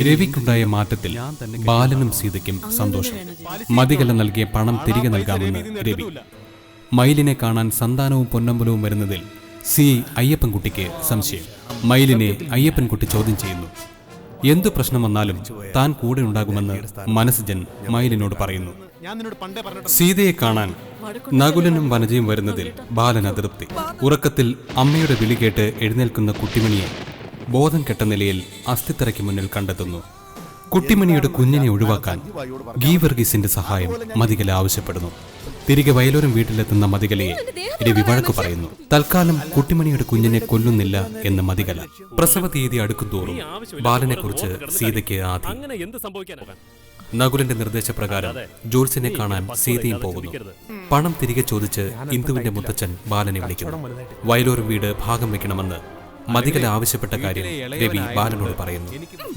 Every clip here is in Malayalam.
രവിക്കുണ്ടായ മാറ്റത്തിൽ ബാലനും സീതയ്ക്കും സന്തോഷം. മതികല നൽകിയ പണം തിരികെ നൽകാമെന്ന് രവി. മയിലിനെ കാണാൻ സന്താനവും പൊന്നമ്പലവും വരുന്നതിൽ അയ്യപ്പൻകുട്ടിക്ക് സംശയം. മയിലിനെ അയ്യപ്പൻകുട്ടി ചോദ്യം ചെയ്യുന്നു. എന്തു പ്രശ്നം വന്നാലും താൻ കൂടെ ഉണ്ടാകുമെന്ന് മനസ്സജൻ മയിലിനോട് പറയുന്നു. സീതയെ കാണാൻ നകുലനും വനജയും വരുന്നതിൽ ബാലൻ അതൃപ്തി. ഉറക്കത്തിൽ അമ്മയുടെ വിളി കേട്ട് എഴുന്നേൽക്കുന്ന കുട്ടിമണിയെ ബോധം കെട്ട നിലയിൽ അസ്ഥിത്തറയ്ക്ക് മുന്നിൽ കണ്ടെത്തുന്നു. കുട്ടിമണിയുടെ കുഞ്ഞിനെ ഒഴിവാക്കാൻ ഗീവർഗീസിന്റെ സഹായം മതികല ആവശ്യപ്പെടുന്നു. തിരികെ വയലോരം വീട്ടിലെത്തുന്ന മതികലയെ രവി വഴക്കു പറയുന്നു. തൽക്കാലം കുട്ടിമണിയുടെ കുഞ്ഞിനെ കൊല്ലുന്നില്ല എന്ന് മതികല. പ്രസവ തീയതി അടുക്കുന്തോറും ബാലനെ കുറിച്ച് സീതയ്ക്ക് ആദ്യം. നകുലന്റെ നിർദ്ദേശപ്രകാരം ജോത്സ്യനെ കാണാൻ സീതയും പോകുന്നു. പണം തിരികെ ചോദിച്ച് ഇന്ദുവിന്റെ മുത്തച്ഛൻ ബാലനെ വിളിക്കുന്നു. വയലോരം വീട് ഭാഗം വെക്കണമെന്ന് മതികല ആവശ്യപ്പെട്ട കാര്യം രവി ബാലനോട് പറയുന്നു.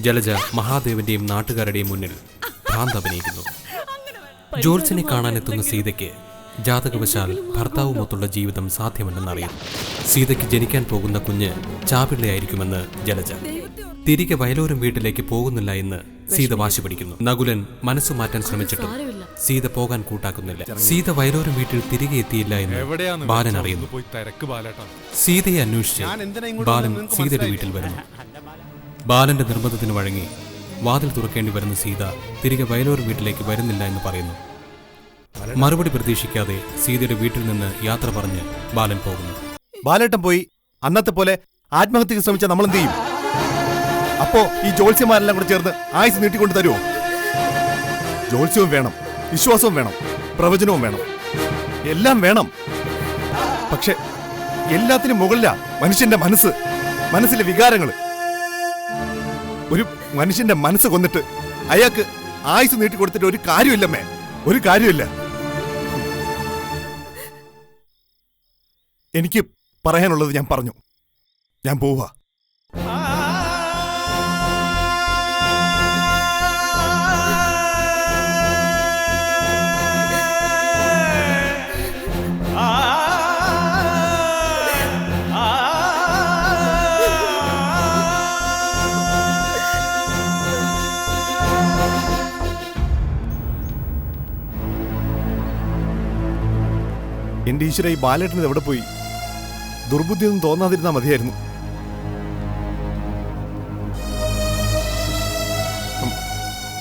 ജലജ മഹാദേവന്റെയും നാട്ടുകാരുടെയും മുന്നിൽ ഭ്രാന്ത് അഭിനയിക്കുന്നു. ജോർജിനെ കാണാനെത്തുന്ന സീതയ്ക്ക് ജാതകവശാൽ ഭർത്താവുമൊത്തുള്ള ജീവിതം സാധ്യമല്ലെന്നറിയാം. സീതയ്ക്ക് ജനിക്കാൻ പോകുന്ന കുഞ്ഞ് ചാപിള്ളയായിരിക്കുമെന്ന് ജലജ. തിരികെ വയലോരം വീട്ടിലേക്ക് പോകുന്നില്ല എന്ന് സീത വാശി പിടിക്കുന്നു. നകുലൻ മനസ്സു മാറ്റാൻ ശ്രമിച്ചിട്ടും സീത പോകാൻ കൂട്ടാക്കുന്നില്ല. സീത വയലോരം വീട്ടിൽ തിരികെ എത്തിയില്ല എന്ന് ബാലൻ അറിയുന്നു. സീതയെ അന്വേഷിച്ച് ബാലൻ സീതയുടെ വീട്ടിൽ വരുന്നു. ബാലന്റെ നിർബന്ധത്തിന് വഴങ്ങി വാതിൽ തുറക്കേണ്ടി വരുന്ന സീത തിരികെ വയലോരം വീട്ടിലേക്ക് വരുന്നില്ല എന്ന് പറയുന്നു. മറുപടി പ്രതീക്ഷിക്കാതെ സീതയുടെ വീട്ടിൽ നിന്ന് യാത്ര പറഞ്ഞ് ബാലൻ പോകുന്നു. ബാലേട്ടൻ പോയി അന്നത്തെ പോലെ ആത്മഹത്യക്ക് ശ്രമിച്ചാൽ നമ്മൾ എന്ത് ചെയ്യും? അപ്പോ ഈ ജോത്സ്യന്മാരെല്ലാം കൂടെ ചേർന്ന് ആയുസ് നീട്ടിക്കൊണ്ട് തരുമോ? ജോത്സ്യവും വേണം, വിശ്വാസവും വേണം, പ്രവചനവും വേണം, എല്ലാം വേണം. പക്ഷെ എല്ലാത്തിനും മുകളിലാ മനുഷ്യന്റെ മനസ്സ്, മനസ്സിലെ വികാരങ്ങൾ. ഒരു മനുഷ്യന്റെ മനസ്സ് കൊന്നിട്ട് അയാൾക്ക് ആയുസ് നീട്ടിക്കൊടുത്തിട്ട് ഒരു കാര്യമില്ലമ്മേ, ഒരു കാര്യമില്ല. എനിക്ക് പറയാനുള്ളത് ഞാൻ പറഞ്ഞു. ഞാൻ പോവാ. എന്റെ ഈശ്വര, ഈ ബാലേട്ടന് എവിടെ പോയി? ദുർബുദ്ധിയൊന്നും തോന്നാതിരുന്നാ മതിയായിരുന്നു.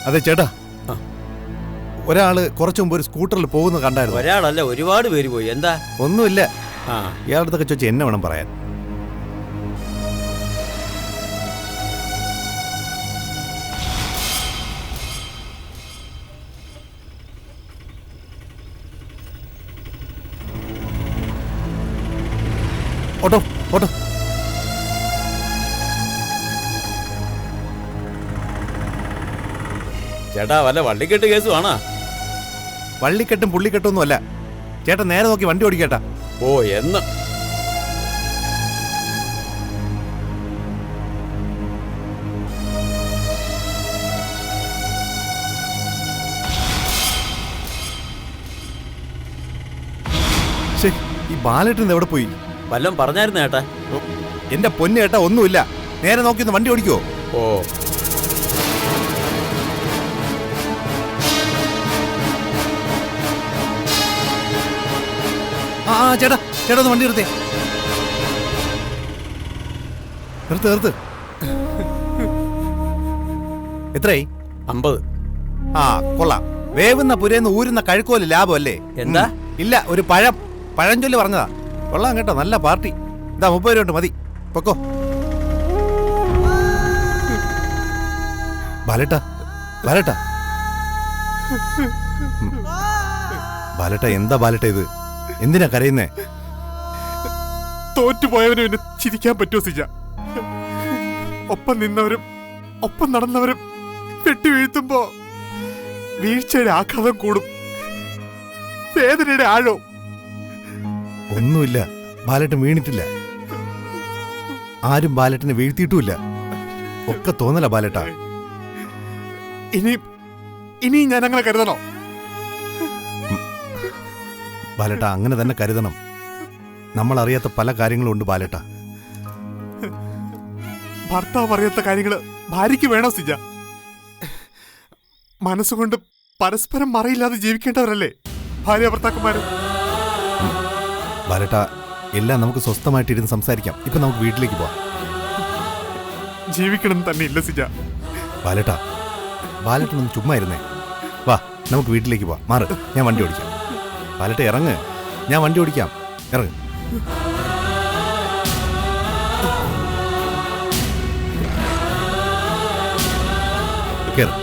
അതെ ചേട്ടാ, ഒരാള് കുറച്ചു മുമ്പ് ഒരു സ്കൂട്ടറിൽ പോകുന്നത് കണ്ടായിരുന്നു. ഒരാളല്ല, ഒരുപാട് പേര് പോയി. എന്താ? ഒന്നുമില്ല. ഇയാളടുത്തൊക്കെ ചോദിച്ചാൽ എന്നെ വേണം പറയാൻ. Auto auto. ചേട്ടാ, വല്ല വള്ളിക്കെട്ട് കേസ് വേണോ? വള്ളിക്കെട്ടും പുള്ളിക്കെട്ടൊന്നും അല്ല ചേട്ടാ. നേരെ നോക്കി വണ്ടി ഓടിക്കേട്ടാ. ഓ, എന്ന് ഈ ബാലേട്ടൻ എവിടെ പോയി? വല്ലതും പറഞ്ഞായിരുന്നു ചേട്ടാ? എന്റെ പൊന്നു ചേട്ടാ, ഒന്നുമില്ല. നേരെ നോക്കി ഒന്ന് വണ്ടി ഓടിക്കോ. ഓ, ചേട്ടാ ചേട്ടാ ഒന്ന് വണ്ടി നിർത്തേ. നിർത്ത്. എത്രയായി? 50. കൊള്ളാം. വേവുന്ന പുരേന്ന് ഊരുന്ന കഴുക്കോല് ലാഭമല്ലേ? എന്താ? ഇല്ല, ഒരു പഴഞ്ചൊല്ലി പറഞ്ഞതാ. കൊള്ളാം കേട്ടോ, നല്ല പാർട്ടി. ഇതാ 30 രൂപ മതി, പൊക്കോ. ബാലേട്ടാ എന്താ ബാലേട്ടാ ഇത്? എന്തിനാ കരയുന്നേ? തോറ്റുപോയവനും എന്നെ ചിരിക്കാൻ പറ്റുമോ സിജ? ഒപ്പം നിന്നവരും ഒപ്പം നടന്നവരും വെട്ടി വീഴ്ത്തുമ്പോ വീഴ്ചയുടെ ആഘാതം കൂടും, വേദനയുടെ ആഴോ. ഒന്നുമില്ല, ബാലേട്ടൻ വീണിട്ടില്ല. ആരും ബാലേട്ടനെ വീഴ്ത്തിയിട്ടുമില്ല. ഒക്കെ തോന്നല ബാലേട്ടാ. ഇനി ഞാൻ അങ്ങനെ കരുതണോ? ബാലേട്ട അങ്ങനെ തന്നെ കരുതണം. നമ്മൾ അറിയാത്ത പല കാര്യങ്ങളും ഉണ്ട് ബാലേട്ട. ഭർത്താവ് അറിയാത്ത കാര്യങ്ങള് ഭാര്യയ്ക്ക് വേണോ സിജ? മനസ്സുകൊണ്ട് പരസ്പരം മറയില്ലാതെ ജീവിക്കേണ്ടവരല്ലേ ഭാര്യ ഭർത്താക്കന്മാര്. ബാലേട്ട, എല്ലാം നമുക്ക് സ്വസ്ഥമായിട്ടിരുന്ന് സംസാരിക്കാം. ഇപ്പൊ നമുക്ക് വീട്ടിലേക്ക് പോവാം. ജീവിക്കണം തന്നെ ഇല്ല സിജ. ബാലേട്ട, ബാലേട്ടനൊന്ന് ചുമ്മാ ഇരുന്നേ. വാ, നമുക്ക് വീട്ടിലേക്ക് പോവാം. മാറ്, ഞാൻ വണ്ടി ഓടിക്കാം. ബാലേട്ട ഇറങ്ങ്, ഞാൻ വണ്ടി ഓടിക്കാം. ഇറങ്ങ്. കേറ്.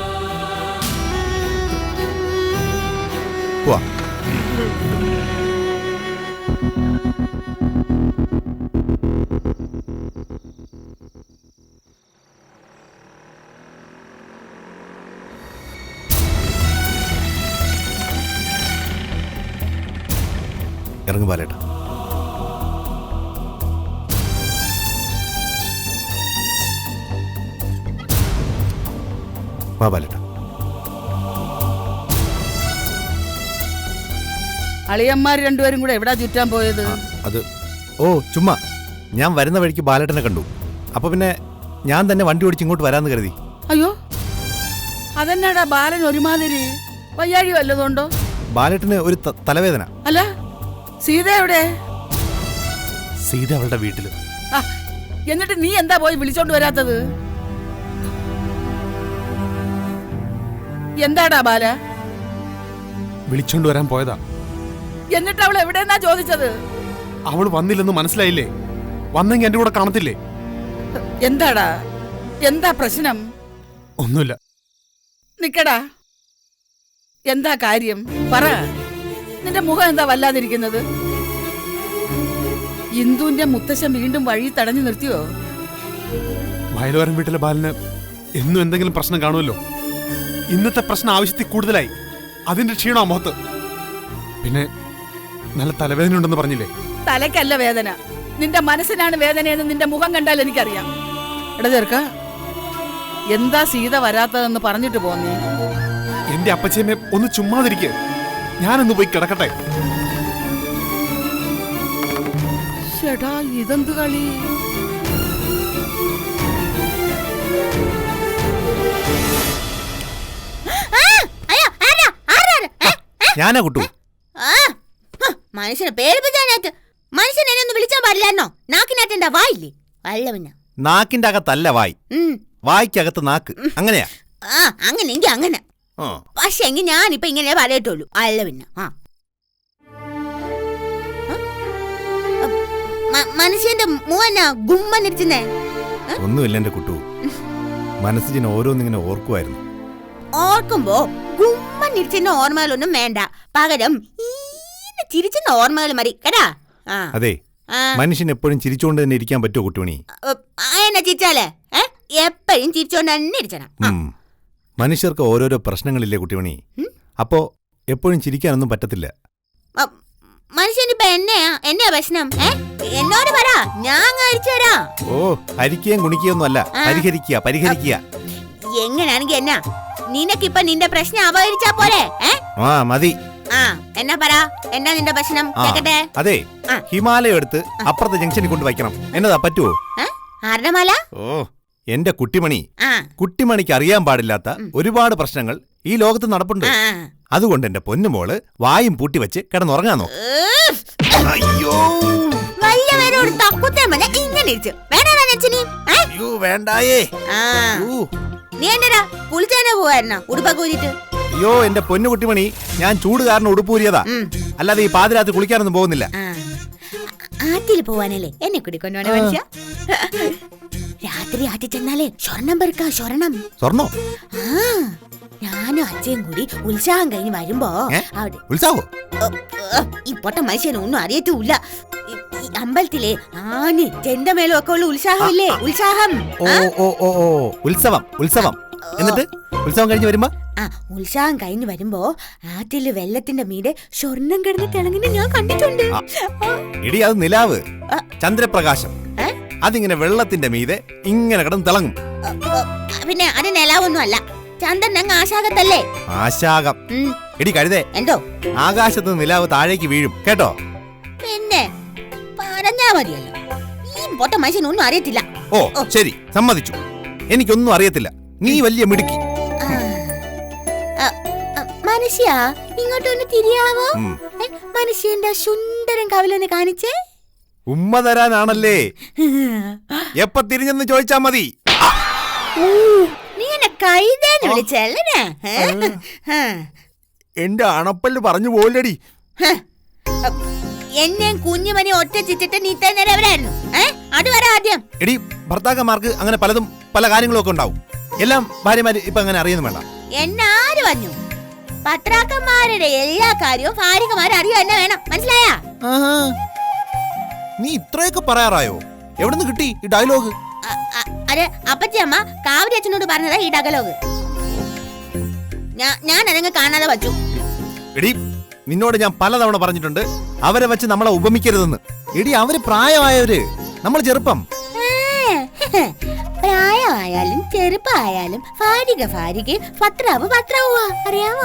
പോവാ. ഇറങ്ങു ബാലേട്ട. വാ ബാലേട്ട. അളിയന്മാർ രണ്ടുപേരും കൂടെ എവിടാ ചുറ്റാൻ പോയത്? അത് ചുമ്മാ ഞാൻ വരുന്ന വഴിക്ക് ബാലേട്ടനെ കണ്ടു. അപ്പൊ പിന്നെ ഞാൻ തന്നെ വണ്ടി ഓടിച്ച് ഇങ്ങോട്ട് വരാന്ന് കരുതി. അയ്യോ, അതെന്നാടാ ബാലൻ ഒരുമാതിരി? വയ്യാഴി വല്ലതുണ്ടോ? ബാലേട്ടന് ഒരു തലവേദന. അല്ല, സീത എവിടെ? സീത അവളുടെ വീട്ടില്. എന്നിട്ട് നീ എന്താ പോയി വിളിച്ചോണ്ട് വരാത്തത്? എന്താടാ ബാല? വിളിച്ചോണ്ട് വരാൻ പോയതാ. എന്നിട്ട് അവൾ എവിടെന്നാ ചോദിച്ചത്? അവള് വന്നില്ലെന്ന് മനസ്സിലായില്ലേ? വന്നെങ്കിൽ എന്റെ കൂടെ കാണത്തില്ലേ? എന്താടാ, എന്താ പ്രശ്നം? ഒന്നുമില്ല. നിക്കടാ, എന്താ കാര്യം പറ. നിന്റെ മുഖം എന്താ വല്ലാതിരിക്കുന്നത്? ഇന്ദുവിന്റെ മുത്തശ്ശൻ വീണ്ടും വഴി തടഞ്ഞു നിർത്തിയോ? വയലുവാരൻ വീട്ടിലെ ബാലന് എന്നും എന്തെങ്കിലും പ്രശ്നം കാണുമല്ലോ. ഇന്നത്തെ പ്രശ്നം ആവശ്യത്തിൽ കൂടുതലായി. അതിന്റെ ക്ഷീണോ മുഖത്ത്. പിന്നെ നല്ല തലവേദന ഉണ്ടെന്ന് പറഞ്ഞില്ലേ? തലക്കല്ല വേദന, നിന്റെ മനസ്സിനാണ് വേദനയെന്ന് നിന്റെ മുഖം കണ്ടാൽ എനിക്കറിയാം. എടാ ചെറുക്ക, എന്താ സീത വരാത്തതെന്ന് പറഞ്ഞിട്ട് പോന്നേ. എന്റെ അപ്പച്ചയമ്മ ഒന്ന് ചുമ്മാതിരിക്കെ. ഞാനൊന്ന് പോയി കിടക്കട്ടെ. ചേട്ടാ, ഇതെന്ത് കളി? ഞാനാ കുട്ടു. മനുഷ്യനെ പേരിപ്പിച്ചാനായിട്ട് മനുഷ്യൻ എന്നെ ഒന്ന് വിളിച്ചാൻ പാടില്ലായിരുന്നോ? നാക്കിനകത്ത് എന്താ വായില്ലേ? അല്ല പിന്നെ നാക്കിന്റെ അകത്തല്ല വായി, വായിക്കകത്ത് നാക്ക്. അങ്ങനെയാ? അങ്ങനെങ്കി അങ്ങനെ. പക്ഷെ എങ്കിൽ ഞാനിപ്പോ ഇങ്ങനെ പറയട്ടുള്ളൂ. അല്ല പിന്നെ മനുഷ്യന്റെ മൂവന്നാ ഗുമ്മനിരിച്ചേ. ഒന്നുമില്ല എന്റെ കുട്ടു, മനസ്സിന് ഓരോന്നിങ്ങനെ ഓർക്കുമായിരുന്നു. ഓർക്കുമ്പോ ഗുമ്മനിരിച്ചെന്ന ഓർമ്മകളൊന്നും വേണ്ട. പകരം ചിരിച്ചെന്ന ഓർമ്മകൾ മതി കേട്ടാ. അതെ, മനുഷ്യൻ എപ്പോഴും ചിരിച്ചോണ്ട് തന്നെ ഇരിക്കാൻ പറ്റുമോ കുട്ടുമണി? എന്നെ ചിരിച്ചാലേ എപ്പോഴും ചിരിച്ചോണ്ട് തന്നെ ഇരിക്കണം. മനുഷ്യർക്ക് ഓരോരോ പ്രശ്നങ്ങളില്ലേ കുട്ടിമണി? അപ്പോ എപ്പോഴും ചിരിക്കാനൊന്നും പറ്റത്തില്ല. മനുഷ്യനിപ്പോ എന്നെയാ പ്രശ്നം? എന്നോട് പറ, ഞാൻ കഴിച്ചു തരാം. ഹരിക്കുകയും ഗുണിക്കുകയൊന്നും അല്ല, പരിഹരിക്കുക. എങ്ങനെയാണെങ്കി എന്നാ? നിനക്കിപ്പൊ നിന്റെ പ്രശ്നം അവഹരിച്ചാ പോരെ? മതി. എന്നാ പറ, എന്നാ നിന്റെ പ്രശ്നം കേക്കട്ടെ? അതെ, ഹിമാലയം എടുത്ത് അപ്പുറത്തെ ജംഗ്ഷനിൽ കൊണ്ട് വയ്ക്കണം. എന്നതാ പറ്റുവോ? ആരുടെ മല? എന്റെ കുട്ടിമണി, കുട്ടിമണിക്ക് അറിയാൻ പാടില്ലാത്ത ഒരുപാട് പ്രശ്നങ്ങൾ ഈ ലോകത്ത് നടപ്പുണ്ട്. അതുകൊണ്ട് എന്റെ പൊന്നുമോള് വായും പൂട്ടി വെച്ച് കിടന്നുറങ്ങാന്നോ? അയ്യോ, വേണ്ടായേ. നീ എന്നടാ കുളിച്ചാനോ പോവായിരുന്നോ ഉടുപ്പൊക്കെ ഊരിട്ട്? അയ്യോ എന്റെ പൊന്നു കുട്ടിമണി, ഞാൻ ചൂട് കാരണം ഉടുപ്പൂരിയതാ, അല്ലാതെ ഈ പാതിരാത്രി കുളിക്കാനൊന്നും പോകുന്നില്ല. ആറ്റിൽ പോവാനല്ലേ എന്നെ കൂടി കൊണ്ടുപോണ മനുഷ്യ? രാത്രി ആറ്റി ചെന്നാലേ സ്വർണം പെറുക്കാ. സ്വർണ്ണോ? ഞാനും അച്ഛയും കൂടി ഉത്സാഹം കഴിഞ്ഞ് വരുമ്പോ അവിടെ ഇപ്പോട്ടെ മനുഷ്യനൊന്നും അറിയത്തില്ല. അമ്പലത്തിലെ ആന് ചെണ്ടമേലും ഒക്കെ ഉള്ള ഉത്സാഹമില്ലേ? ഉത്സവം. എന്നിട്ട് ഉത്സവം കഴിഞ്ഞ് വരുമ്പോ ഉത്സാഹം കഴിഞ്ഞ് വരുമ്പോ ആറ്റില് വെള്ളത്തിന്റെ മീതെ സ്വർണം കിടന്ന് തിളങ്ങിന് ഞാൻ കണ്ടിട്ടുണ്ട്. ഇടി, അത് നിലാവ്, ചന്ദ്രപ്രകാശം. അതിങ്ങനെ വെള്ളത്തിന്റെ മീതെ ഇങ്ങനെ കിടന്ന് തിളങ്ങും. പിന്നെ അത് നിലാവൊന്നും അല്ല, ചന്ദ്രൻ അങ്ങ് ആശാകത്തല്ലേ? ആശാകം. ഇടി കഴുതേ, എന്തോ? ആകാശത്ത് നിലാവ് താഴേക്ക് വീഴും കേട്ടോ. പിന്നെ പറഞ്ഞാ മതിയല്ലോ. ഈ പൊട്ട മനുഷ്യനൊന്നും അറിയത്തില്ല. ശരി, സമ്മതിച്ചു. എനിക്കൊന്നും അറിയത്തില്ല. നീ വലിയ മിടുക്കി. മനുഷ്യ ഇങ്ങോട്ടൊന്ന് തിരിയാവോ? മനുഷ്യന്റെ സുന്ദരൻ കവിലൊന്ന് കാണിച്ചേ. ഉമ്മ തരാനാണല്ലേ? എപ്പ തിരിഞ്ഞെന്ന് ചോദിച്ചാ മതി. നീ എന്നെ കൈതേന്ന് വിളിച്ചല്ലേ? എന്റെ അണപ്പല്ല് പറഞ്ഞു പോലടി. എന്നെ കുഞ്ഞുമണി ഒറ്റ ചിറ്റിട്ട് നീ തന്നെ എവരായിരുന്നു? അത് വരെ ആദ്യം. എടി, ഭർത്താക്കന്മാർക്ക് അങ്ങനെ പലതും പല കാര്യങ്ങളും ഒക്കെ ഉണ്ടാവും. എല്ലാം ഭാര്യമാര് ഇപ്പൊ അങ്ങനെ അറിയുന്നു വേണ്ട. എന്നാര് പറഞ്ഞു? പത്രാക്കന്മാരുടെ എല്ലാ കാര്യവും ഭാര്യമാര് അറിയാൻ തന്നെ വേണം, മനസ്സിലായ? നീ ഇത്രയൊക്കെ പറയാറായോ? എവിടെ നിന്ന് കിട്ടി ഈ ഡയലോഗ്? അരെ അപ്പച്ചമ്മ കാവരി അച്ഛനോട് പറഞ്ഞതാ ഈ ഡയലോഗ്. ഞാൻ അതങ്ങ് കാണാതെ വച്ചു. എടി, നിന്നോട് ഞാൻ പലതവണ പറഞ്ഞിട്ടുണ്ട് അവരെ വെച്ച് നമ്മളെ ഉപമിക്കരുതെന്ന്. എടി, അവര് പ്രായമായവര്, നമ്മൾ ചെറുപ്പം. പ്രായമായാലും ചെറുപ്പമായാലും ഭാര്യക്ക് പത്രാവ് അറിയാമോ?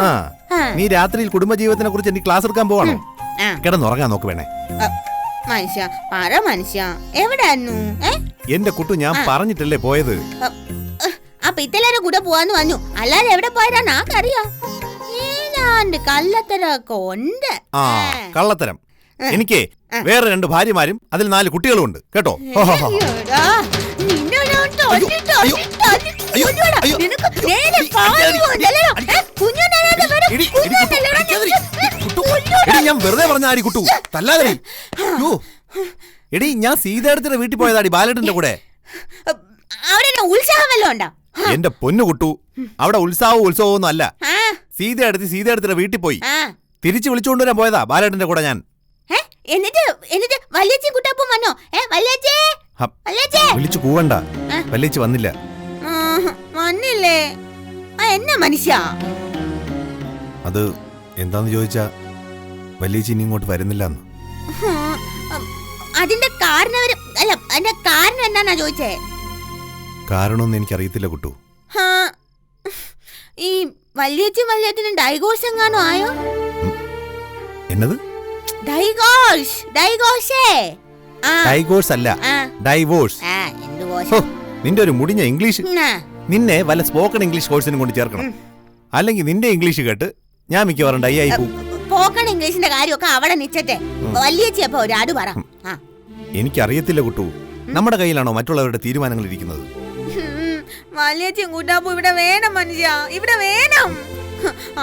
നീ രാത്രിയിൽ കുടുംബജീവിതത്തിനെ കുറിച്ച് എനിക്ക് ക്ലാസ് എടുക്കാൻ പോവാണോ? കിടന്നുറങ്ങാൻ നോക്ക് വേണേ. മനുഷ്യ പറ മനുഷ്യ, എവിടായിരുന്നു? എന്റെ കുട്ടു, ഞാൻ പറഞ്ഞിട്ടല്ലേ പോയത്. അപ്പൊ ഇത്തലേരെ കൂടെ പോവാന്ന് പറഞ്ഞു, അല്ലാതെ എവിടെ പോയതാ നാക്കറിയോ? ഏതാണ്ട് കള്ളത്തരമൊക്കെ ഉണ്ട്. കള്ളത്തരം. എനിക്ക് വേറെ 2 ഭാര്യമാരും അതിൽ 4 കുട്ടികളും ഉണ്ട് കേട്ടോ. ഞാൻ വെറുതെ പറഞ്ഞാടി കുട്ടു, തല്ലാതെ. എടി, ഞാൻ സീതയുടെ വീട്ടിൽ പോയതാടി ബാലേട്ടന്റെ കൂടെ. എന്റെ പൊന്നു കുട്ടു, അവിടെ ഉത്സവവും ഒന്നും അല്ല. സീതയുടെ വീട്ടിൽ പോയി തിരിച്ചു വിളിച്ചുകൊണ്ടുവരാൻ പോയതാ ബാലേട്ടന്റെ കൂടെ ഞാൻ. വിളിച്ചു കൂവണ്ട, വല്യേച്ചി വന്നില്ല. വന്നില്ലേ? എന്നാ മനുഷ്യ? അത് എന്താന്ന് ചോദിച്ചാ വല്യേച്ചി ഇനി ഇങ്ങോട്ട് വരുന്നില്ലെന്ന്. അതിന്റെ കാരണം എന്താന്നാ ചോദിച്ചേ? കാരണമൊന്നും എനിക്കറിയത്തില്ല കുട്ടു. ഈ വല്യേച്ചനും ഡൈവോഴ്സ് എങ്ങാനോ ആയോ? എന്നത്? ഡൈവോഴ്സ് അല്ല, ഡൈവോഴ്സ്. നിന്റെ ഒരു മുടിഞ്ഞ ഇംഗ്ലീഷ്. നിന്നെ വല്ല സ്പോക്കൺ ഇംഗ്ലീഷ് കോഴ്സിനും കൊണ്ട് ചേർക്കണം. അല്ലെങ്കിൽ നിന്റെ ഇംഗ്ലീഷ് കേട്ട് ഞാൻ മിക്കവാറും ഡൈ ആയി പോകും. സ്പോക്കൺ ഇംഗ്ലീഷിന്റെ കാര്യമൊക്കെ അവിടെ നിച്ചട്ടെ. വല്യേച്ചിയപ്പോ ഒരാട് പറ. എനിക്കറിയത്തില്ല കുട്ടു, നമ്മുടെ കയ്യിലാണോ മറ്റുള്ളവരുടെ തീരുമാനങ്ങൾ ഇരിക്കുന്നത്? വല്യേച്ചിയും കൂട്ടാപ്പൂ ഇവിടെ വേണം മനുഷ്യ, ഇവിടെ വേണം.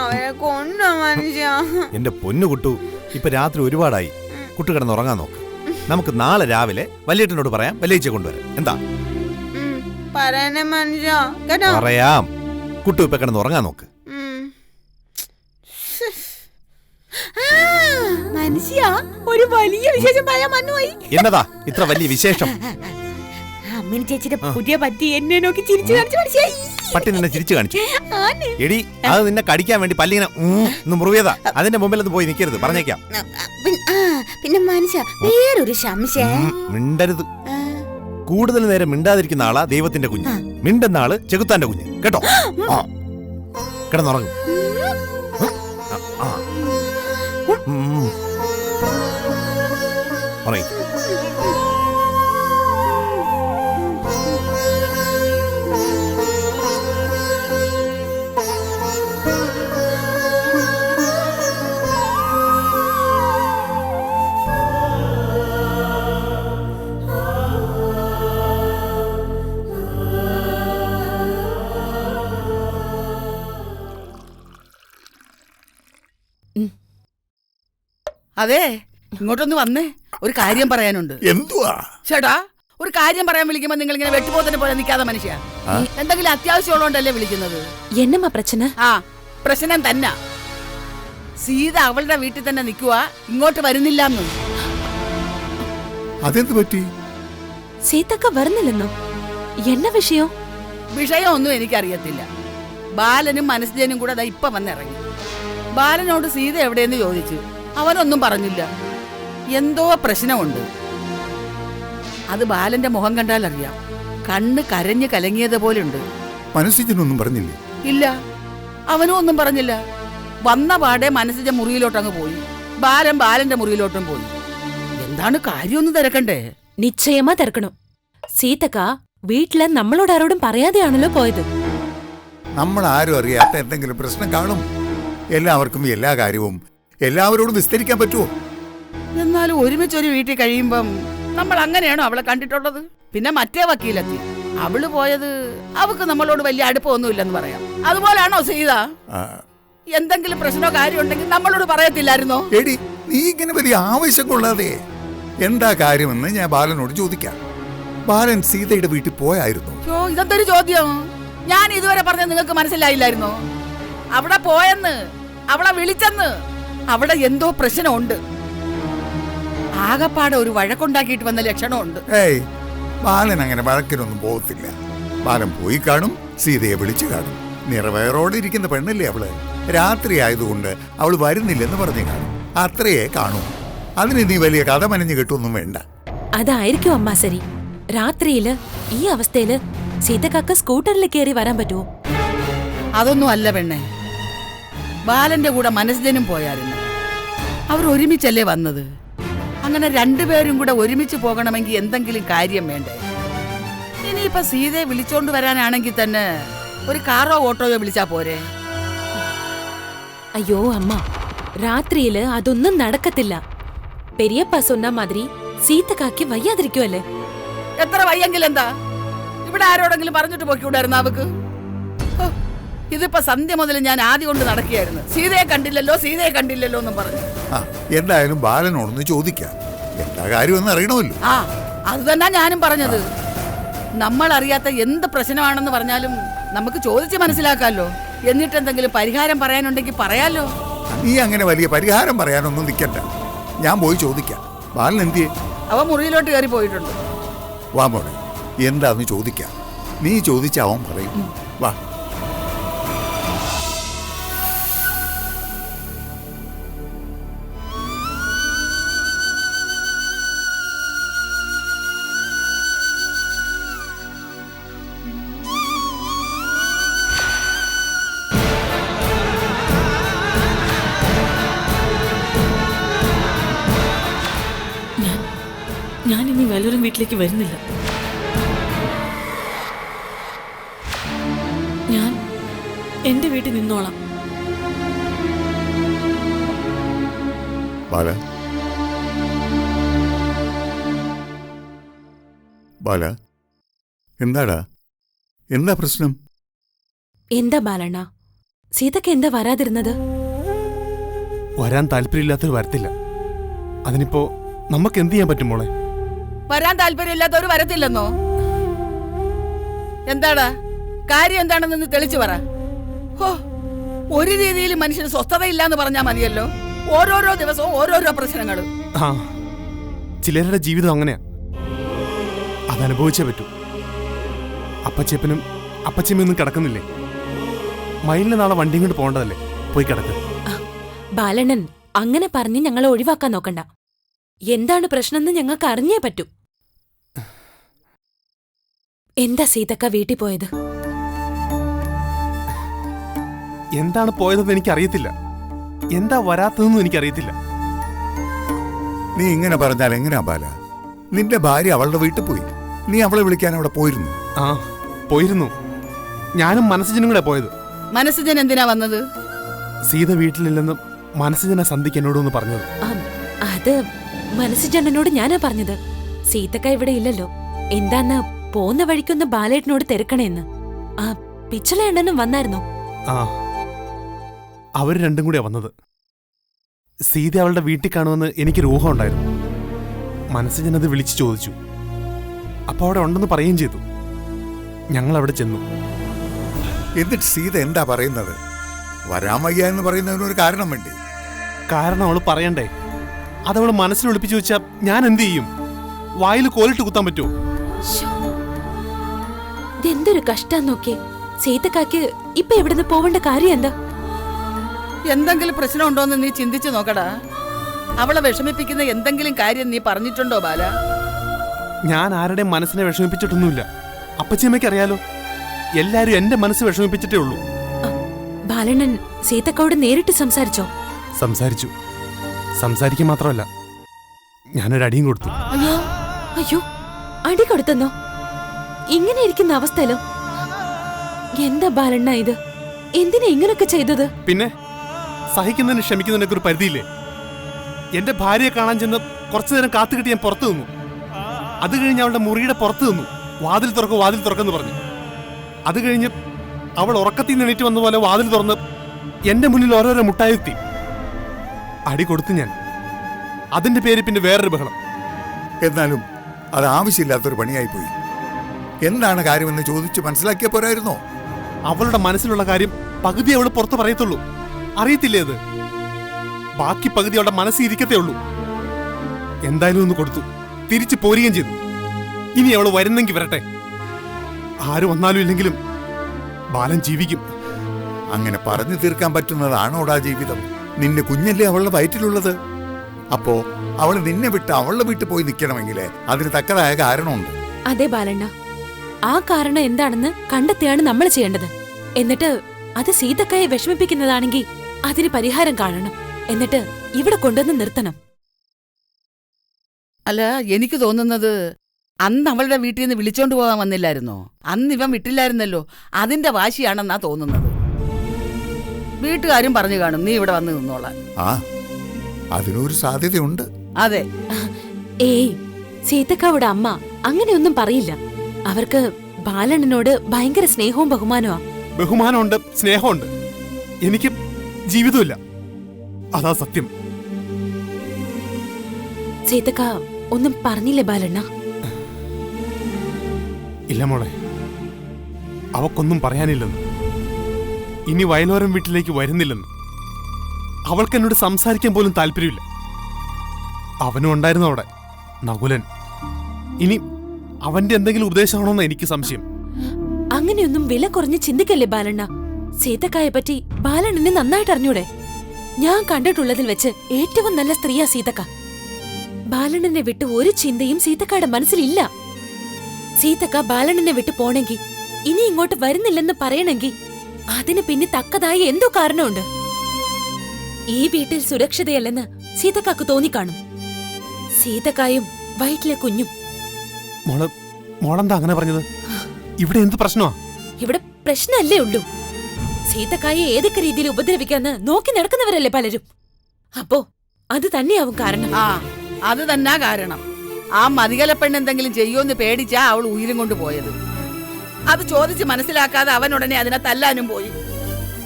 അവരെ കൊണ്ടോ മനുഷ്യ. എന്റെ പൊന്നു കുട്ടു, ഇപ്പൊ രാത്രി ഒരുപാടായി. കുട്ടു കിടന്നുറങ്ങാൻ നോക്ക്. നമുക്ക് നാളെ രാവിലെ വല്യേട്ടനോട് പറയാം വല്യേച്ചിയെ കൊണ്ടുവരാം. എന്താ പറയാം? കുട്ടു ഇപ്പൊ കിടന്നുറങ്ങാൻ നോക്ക്. മനുഷ്യ, ഒരു വലിയ വിശേഷം പറയാൻ വന്നുപോയി. എന്നതാ ഇത്ര വലിയ വിശേഷം? അമ്മിനി ചേച്ചിയുടെ പുതിയ പറ്റി എന്നെ നോക്കി ചിരിച്ചു കാണിച്ചു മനുഷ്യ. പട്ടി നിന്നെ ചിരിച്ചു കാണിച്ചു? എടി, അത് നിന്നെ കടിക്കാൻ വേണ്ടി പല്ലിങ്ങനെ മുറിയതാ. അതിന്റെ മുമ്പിൽ ഒന്ന് പോയി നിൽക്കരുത്, പറഞ്ഞേക്കാം. പിന്നെ മനുഷ്യ, വേറൊരു സംശയം. മിണ്ടരുത്. കൂടുതൽ നേരം മിണ്ടാതിരിക്കുന്ന ആളാ ദൈവത്തിന്റെ കുഞ്ഞ്. മിണ്ടുന്ന ആള് ചെകുത്താന്റെ കുഞ്ഞ് കേട്ടോ. കിടന്നുറങ്ങും. പറയും. അതെ, ഇങ്ങോട്ടൊന്ന് വന്നേ, ഒരു കാര്യം പറയാനുണ്ട്. എന്തുവാ ചേട്ടാ? ഒരു കാര്യം പറയാൻ വിളിക്കുമ്പോ നിങ്ങൾ ഇങ്ങനെ വെട്ടുപോത്തന്നെ പോലെ നിൽക്കാതെ മനുഷ്യ. എന്തെങ്കിലും അത്യാവശ്യമുള്ളതുകൊണ്ടല്ലേ വിളിക്കുന്നത്? എന്നമ്മാ പ്രശ്നം? പ്രശ്നം തന്നെ. സീത അവളുടെ വീട്ടിൽ തന്നെ നിൽക്കുക, ഇങ്ങോട്ട് വരുന്നില്ല. അതെന്ത് പറ്റി? സീതക്ക വരുന്നില്ലെന്നോ? എന്ന വിഷയം? വിഷയമൊന്നും എനിക്കറിയത്തില്ല. ബാലനും മനസ്ജനും കൂടെ ഇപ്പൊ വന്നിറങ്ങി. ബാലനോട് സീത എവിടെയെന്ന് ചോദിച്ചു. അവനൊന്നും പറഞ്ഞില്ല. എന്തോ പ്രശ്നമുണ്ട്. അത് ബാലന്റെ മുഖം കണ്ടാൽ അറിയാം. കണ്ണ് കരഞ്ഞു കലങ്ങിയത് പോലുണ്ട്. മനസ്സിനൊന്നും പറഞ്ഞില്ലേ? ഇല്ല, അവനും ഒന്നും പറഞ്ഞില്ല. വന്ന പാടെ മനസ്സിന്റെ മുറിയിലോട്ടങ്ങ് പോയി. ബാലന്റെ മുറിയിലോട്ടും പോയി. എന്താണ് കാര്യമൊന്നും തിരക്കണ്ടേ? നിശ്ചയമാ തിരക്കണം. സീതക്ക വീട്ടില് നമ്മളോട് ആരോടും പറയാതെയാണല്ലോ പോയത്. നമ്മൾ ആരും അറിയാത്ത എന്തെങ്കിലും പ്രശ്നം കാണും. എല്ലാവർക്കും എല്ലാ കാര്യവും എല്ലാവരോടും വിസ്തരിക്കാൻ പറ്റുമോ? എന്നാലും ഒരുമിച്ചൊരു വീട്ടിൽ കഴിയുമ്പം നമ്മൾ അങ്ങനെയാണോ അവളെ കണ്ടിട്ടുള്ളത്? പിന്നെ മറ്റേ വക്കീലെത്തി, അവള് പോയത് അവക്ക് നമ്മളോട് വലിയ അടുപ്പമൊന്നുമില്ലെന്ന് പറയാം. അതുപോലാണോ സീത? ആ, എന്തെങ്കിലും പ്രശ്നമോ കാര്യം ഉണ്ടെങ്കിൽ നമ്മളോട് പറയത്തില്ലായിരുന്നോ? എടി നീ ഇങ്ങനെ വലിയ ആവേശം കൊള്ളാതെ എന്താ കാര്യമെന്ന് ഞാൻ ബാലനോട് ചോദിക്കാം. ബാലൻ സീതയുടെ വീട്ടിൽ പോയായിരുന്നു? യോ, ഇതെന്തൊരു ചോദ്യം? ഞാൻ ഇതുവരെ പറഞ്ഞത് നിങ്ങൾക്ക് മനസ്സിലായില്ലായിരുന്നോ? അവിടെ പോയെന്ന്, അവളെ വിളിച്ചെന്ന്. അവിടെ എന്തോ പ്രശ്നമുണ്ട്. ആകപ്പാടെ ഒരു വഴക്കുണ്ടാക്കിയിട്ട് വന്ന ലക്ഷണമുണ്ട്. ഏയ്, ബാലൻ അങ്ങനെ വഴക്കിനൊന്നും പോകത്തില്ല. ബാലൻ പോയി കാണും, സീതയെ വിളിച്ചു കാണും. നിറവേറോടെ ഇരിക്കുന്ന പെണ്ണല്ലേ അവള്. രാത്രി ആയതുകൊണ്ട് അവൾ വരുന്നില്ലെന്ന് പറഞ്ഞു കാണും. അത്രയേ കാണൂ. അതിന് നീ വലിയ കഥ മനഞ്ഞു കെട്ടൊന്നും വേണ്ട. അതായിരിക്കും അമ്മ ശരി. രാത്രിയില് ഈ അവസ്ഥയില് സീതക്കാക്ക് സ്കൂട്ടറിൽ കയറി വരാൻ പറ്റുമോ? അതൊന്നും അല്ല പെണ്ണെ. ബാലന്റെ കൂടെ മനസ്ജനും പോയായിരുന്നു. അവർ ഒരുമിച്ചല്ലേ വന്നത്. അങ്ങനെ രണ്ടുപേരും കൂടെ ഒരുമിച്ച് പോകണമെങ്കിൽ എന്തെങ്കിലും കാര്യം വേണ്ടേ? ഇനിയിപ്പൊ സീതയെ വിളിച്ചോണ്ട് വരാനാണെങ്കിൽ തന്നെ ഒരു കാറോ ഓട്ടോയോ വിളിച്ചാ പോരെ? അയ്യോ അമ്മ, രാത്രിയില് അതൊന്നും നടക്കത്തില്ല. പെരിയപ്പ சொன்ன മാതിരി സീതക്കാക്ക് വയ്യാതിരിക്കുവല്ലേ? എത്ര വയ്യെങ്കിൽ എന്താ? ഇവിടെ ആരോടെങ്കിലും പറഞ്ഞിട്ട് പോയിക്കൂടായിരുന്നു അവക്ക്? ഹോ, ഇതിപ്പോ സന്ധ്യ മുതൽ ഞാൻ ആദ്യം കൊണ്ട് നടക്കുകയായിരുന്നു. സീതയെ കണ്ടില്ലല്ലോ, സീതയെ കണ്ടില്ലല്ലോ എന്നും പറഞ്ഞു. ആ, എന്തായാലും ബാലനോടൊന്ന് ചോദിക്കാം. എന്താ കാര്യമെന്ന് അറിയണമല്ലോ. ആ, അത് തന്നെ ഞാനും പറഞ്ഞത്. നമ്മൾ അറിയാത്ത എന്ത് പ്രശ്നമാണെന്ന് പറഞ്ഞാലും നമുക്ക് ചോദിച്ച് മനസ്സിലാക്കാമല്ലോ. എന്നിട്ട് എന്തെങ്കിലും പരിഹാരം പറയാനുണ്ടെങ്കിൽ പറയാലോ. നീ അങ്ങനെ വലിയ പരിഹാരം പറയാനൊന്നും നിൽക്കണ്ട. ഞാൻ പോയി ചോദിക്കാം. ബാലൻ എന്തിയെ? അവ മുറിയിലോട്ട് കയറി പോയിട്ടുണ്ട്. വാ മോളെ, എന്താന്ന് ചോദിക്കാം. നീ ചോദിച്ച അവൻ പറയും. വാ. ഞാൻ ഇനി വല്ലവരും വീട്ടിലേക്ക് വരുന്നില്ല. ഞാൻ എന്റെ വീട്ടിൽ നിന്നോളാം. ബാല, ബാല, എന്താടാ? എന്താ പ്രശ്നം? എന്താ ബാലണ്ണ, സീതക്ക് എന്താ വരാതിരുന്നത്? വരാൻ താല്പര്യമില്ലാത്തവർ വരത്തില്ല. അതിനിപ്പോ നമുക്ക് എന്ത് ചെയ്യാൻ പറ്റും മോളെ? വരാൻ താല്പര്യമില്ലാത്തവര് വരത്തില്ലെന്നോ? എന്താടാ കാര്യം? എന്താണെന്ന് തെളിച്ചു പറ. ഹോ, ഒരു രീതിയിൽ മനുഷ്യന് സ്വസ്ഥതയില്ലാന്ന് പറഞ്ഞാ മതിയല്ലോ. ഓരോരോ ദിവസവും ഓരോരോ പ്രശ്നങ്ങൾ. ആ, ചിലരുടെ ജീവിതം അങ്ങനെയാ. അതനുഭവിച്ചേ പറ്റൂ. അപ്പച്ചേപ്പനും അപ്പച്ചമ്മയൊന്നും കിടക്കുന്നില്ലേ? മയിലിന് നാളെ വണ്ടിയും കൊണ്ട് പോകേണ്ടതല്ലേ? പോയി കിടക്ക്. ബാലണ്ണൻ അങ്ങനെ പറഞ്ഞ് ഞങ്ങളെ ഒഴിവാക്കാൻ നോക്കണ്ട. എന്താണ് പ്രശ്നമെന്ന് ഞങ്ങൾക്ക് അറിഞ്ഞേ പറ്റൂ. എന്താ സീതക്ക വീട്ടിൽ പോയത്? എന്താണ് പോയതെന്ന് എനിക്കറിയത്തില്ല. എന്താ വരാത്തതെന്നും എനിക്കറിയത്തില്ല. നീ ഇങ്ങനെ പറഞ്ഞാൽ എങ്ങനെയാ ബാല? നിന്റെ ഭാര്യ അവളുടെ വീട്ടിൽ പോയി. നീ അവളെ വിളിക്കാൻ അവിടെ പോയിരുന്നു? ആ, പോയിരുന്നു. ഞാനും മനസ്സജനും കൂടെ പോയത്. മനസ്സുജൻ എന്തിനാ വന്നത്? സീത വീട്ടിലില്ലെന്ന് മനസ്സജന സന്ധിക്ക് എന്നോടൊന്ന് പറഞ്ഞത്. അത് മനസ്സുജനോട് ഞാനാ പറഞ്ഞത്. സീതക്ക ഇവിടെ ഇല്ലല്ലോ, എന്താന്ന് പോന്ന വഴിക്കൊന്ന് ബാലേട്ടനോട് തിരക്കണേന്ന്. ആ പിച്ചളയണ്ണനും വന്നായിരുന്നോ? ആ, അവർ രണ്ടും കൂടിയാ വന്നത്. സീത അവളുടെ വീട്ടിൽ കാണുമെന്ന് എനിക്കൊരു ഊഹം ഉണ്ടായിരുന്നു. മനസ്സജനത് വിളിച്ചു ചോദിച്ചു. അപ്പൊ അവിടെ ഉണ്ടെന്ന് പറയുകയും ചെയ്തു. ഞങ്ങൾ അവിടെ ചെന്നു. എന്നിട്ട് സീത എന്താ പറയുന്നത്? വരാൻ വയ്യ എന്ന് പറയുന്നതിനൊരു കാരണം വേണ്ടേ? കാരണം അവള് പറയണ്ടേ? അതവള് മനസ്സിൽ ഒളിപ്പിച്ചു വെച്ചാ ഞാൻ എന്ത് ചെയ്യും? വായിൽ കോലിട്ട് കുത്താൻ പറ്റുമോ? ഇതെന്തൊരു കഷ്ടാ നോക്കിയേ. സീതക്കാക്ക് ഇപ്പൊ ഇവിടുന്ന് പോവേണ്ട കാര്യം എന്താ? എന്തെങ്കിലും പ്രശ്നമുണ്ടോന്ന് നീ ചിന്തിച്ചു നോക്കടാ. അവളെ വിഷമിപ്പിക്കുന്ന എന്തെങ്കിലും കാര്യം നീ പറഞ്ഞിട്ടുണ്ടോ ബാല? ഞാൻ ആരുടെയും മനസ്സിനെ വിഷമിപ്പിച്ചിട്ടൊന്നുമില്ല. അപ്പച്ചിയമ്മയ്ക്ക് അറിയാലോ. എല്ലാരും എന്റെ മനസ്സ് വിഷമിപ്പിച്ചിട്ടേ ഉള്ളൂ. ബാലണ്ണൻ സീതക്കോട് നേരിട്ട് സംസാരിച്ചോ? സംസാരിച്ചു. സംസാരിക്കാൻ മാത്രമല്ല, ഞാനൊരു അടിയും കൊടുത്തു. അയ്യോ അയ്യോ, അടി കൊടുത്തെന്നോ? ഇങ്ങനെ ഇരിക്കുന്ന അവസ്ഥയിലോ? എന്താ ബാലണ്ണ ഇത്? എന്തിനാ ഇങ്ങനൊക്കെ ചെയ്തത്? പിന്നെ സഹിക്കുന്നതിന് ക്ഷമിക്കുന്നതിനൊക്കെ ഒരു പരിധിയില്ലേ? എന്റെ ഭാര്യയെ കാണാൻ ചെന്ന് കുറച്ചു നേരം കാത്തുകിട്ടി ഞാൻ പുറത്തു നിന്നു. അത് കഴിഞ്ഞ് അവളുടെ മുറിയുടെ പുറത്ത് നിന്നു. വാതിൽ തുറക്കെന്ന് പറഞ്ഞു. അത് കഴിഞ്ഞ് അവൾ ഉറക്കത്തിൽ നിന്ന് എണീറ്റ് വന്ന പോലെ വാതിൽ തുറന്ന് എന്റെ മുന്നിൽ ഓരോരോ മുട്ടായുത്തി അടി കൊടുത്തു ഞാൻ. അതിന്റെ പേര് പിന്നെ വേറൊരു ബഹളം. എന്നാലും അത് ആവശ്യമില്ലാത്തൊരു പണിയായിപ്പോയി. എന്താണ് കാര്യമെന്ന് ചോദിച്ച് മനസ്സിലാക്കിയ പോരായിരുന്നോ? അവളുടെ മനസ്സിലുള്ള കാര്യം പകുതി അവൾ പുറത്ത് പറയത്തുള്ളൂ. അറിയത്തില്ലേ അത്? ബാക്കി പകുതി അവളുടെ മനസ്സിൽ ഇരിക്കത്തേ ഉള്ളൂ. എന്തായാലും ഒന്ന് കൊടുത്തു, തിരിച്ചു പോരുകയും ചെയ്തു. ഇനി അവൾ വരുന്നെങ്കിൽ വരട്ടെ. ആര് വന്നാലും ഇല്ലെങ്കിലും ബാലൻ ജീവിക്കും. അങ്ങനെ പറഞ്ഞു തീർക്കാൻ പറ്റുന്നതാണോടാ ജീവിതം? നിന്റെ കുഞ്ഞല്ലേ അവളുടെ വയറ്റിലുള്ളത്. അപ്പോ അവൾ നിന്നെ വിട്ട് അവളുടെ വീട്ടിൽ പോയി നിൽക്കണമെങ്കിൽ അതിന് തക്കതായ കാരണമുണ്ട്. അതെ ബാലണ്ണ, ആ കാരണം എന്താണെന്ന് കണ്ടെത്തിയാണ് നമ്മൾ ചെയ്യേണ്ടത്. എന്നിട്ട് അത് സീതക്കയെ വിഷമിപ്പിക്കുന്നതാണെങ്കിൽ അതിന് പരിഹാരം കാണണം. എന്നിട്ട് ഇവിടെ കൊണ്ടുവന്ന് നിർത്തണം. അല്ല, എനിക്ക് തോന്നുന്നത് അന്ന് അവളുടെ വീട്ടിൽ നിന്ന് വിളിച്ചോണ്ട് പോകാൻ വന്നില്ലായിരുന്നോ? അന്ന് ഇവൻ വിട്ടില്ലായിരുന്നല്ലോ. അതിന്റെ വാശിയാണെന്നാ തോന്നുന്നത്. വീട്ടുകാരും പറഞ്ഞു കാണും നീ ഇവിടെ വന്ന് നിന്നോളാൻ. ആ, അതിനൊരു സാധ്യതയുണ്ട്. അതെ. ഏയ്, സീതക്കാവുടെ അമ്മ അങ്ങനെയൊന്നും പറയില്ല. അവർക്ക് ബാലണ്ണനോട് ഭയങ്കര സ്നേഹവും ബഹുമാനമാ. ബഹുമാനമുണ്ട്, സ്നേഹമുണ്ട്. എനിക്ക് ജീവിതമില്ല, അതാ സത്യം. സീതക്ക ഒന്നും പറഞ്ഞില്ലേ ബാലണ്ണ? ഇല്ല മോളെ, അവക്കൊന്നും പറയാനില്ലെന്ന്. ഇനി വയലോരം വീട്ടിലേക്ക് വരുന്നില്ലെന്ന്. അവൾക്ക് എന്നോട് സംസാരിക്കാൻ പോലും താല്പര്യമില്ല. അവനും ഉണ്ടായിരുന്നു അവിടെ, നകുലൻ. ഇനി അവന്റെ എന്തെങ്കിലും ഉപദേശമാണോന്ന് എനിക്ക് സംശയം. അങ്ങനെയൊന്നും വില കുറഞ്ഞ് ചിന്തിക്കല്ലേ ബാലണ്ണ. സീതക്കായെ പറ്റി ബാലണ്ണനെ നന്നായിട്ട് അറിഞ്ഞൂടെ? ഞാൻ കണ്ടിട്ടുള്ളതിൽ വെച്ച് ഏറ്റവും നല്ല സ്ത്രീയാ സീതക്ക. ബാലണ്ണനെ വിട്ട് ഒരു ചിന്തയും സീതക്കയുടെ മനസ്സിലില്ല. സീതക്ക ബാലണ്ണനെ വിട്ട് പോണെങ്കി, ഇനി ഇങ്ങോട്ട് വരുന്നില്ലെന്ന് പറയണെങ്കി അതിന് പിന്നെ തക്കതായ എന്തോ കാരണമുണ്ട്. ഈ വീട്ടിൽ സുരക്ഷിതയല്ലെന്ന് സീതക്കാക്ക് തോന്നിക്കാണും. സീതക്കായും വയറ്റിലെ കുഞ്ഞും. മോളെന്താ അങ്ങനെ പറഞ്ഞത്? ഇവിടെ എന്ത് പ്രശ്നമാ? ഇവിടെ പ്രശ്നമല്ലേ ഉള്ളൂ. സീതക്കായെ ഏതൊക്കെ രീതിയിൽ ഉപദ്രവിക്കാന്ന് നോക്കി നടക്കുന്നവരല്ലേ പലരും. അപ്പോ അത് തന്നെയാവും കാരണം. ആ, അത് തന്നെ കാരണം. ആ മതികല പെണ്ണ് എന്തെങ്കിലും ചെയ്യുമെന്ന് പേടിച്ചാ അവൾ ഉയരും കൊണ്ട് പോയത്. അത് ചോദിച്ച് മനസ്സിലാക്കാതെ അവൻ ഉടനെ അതിനെ തല്ലാനും പോയി.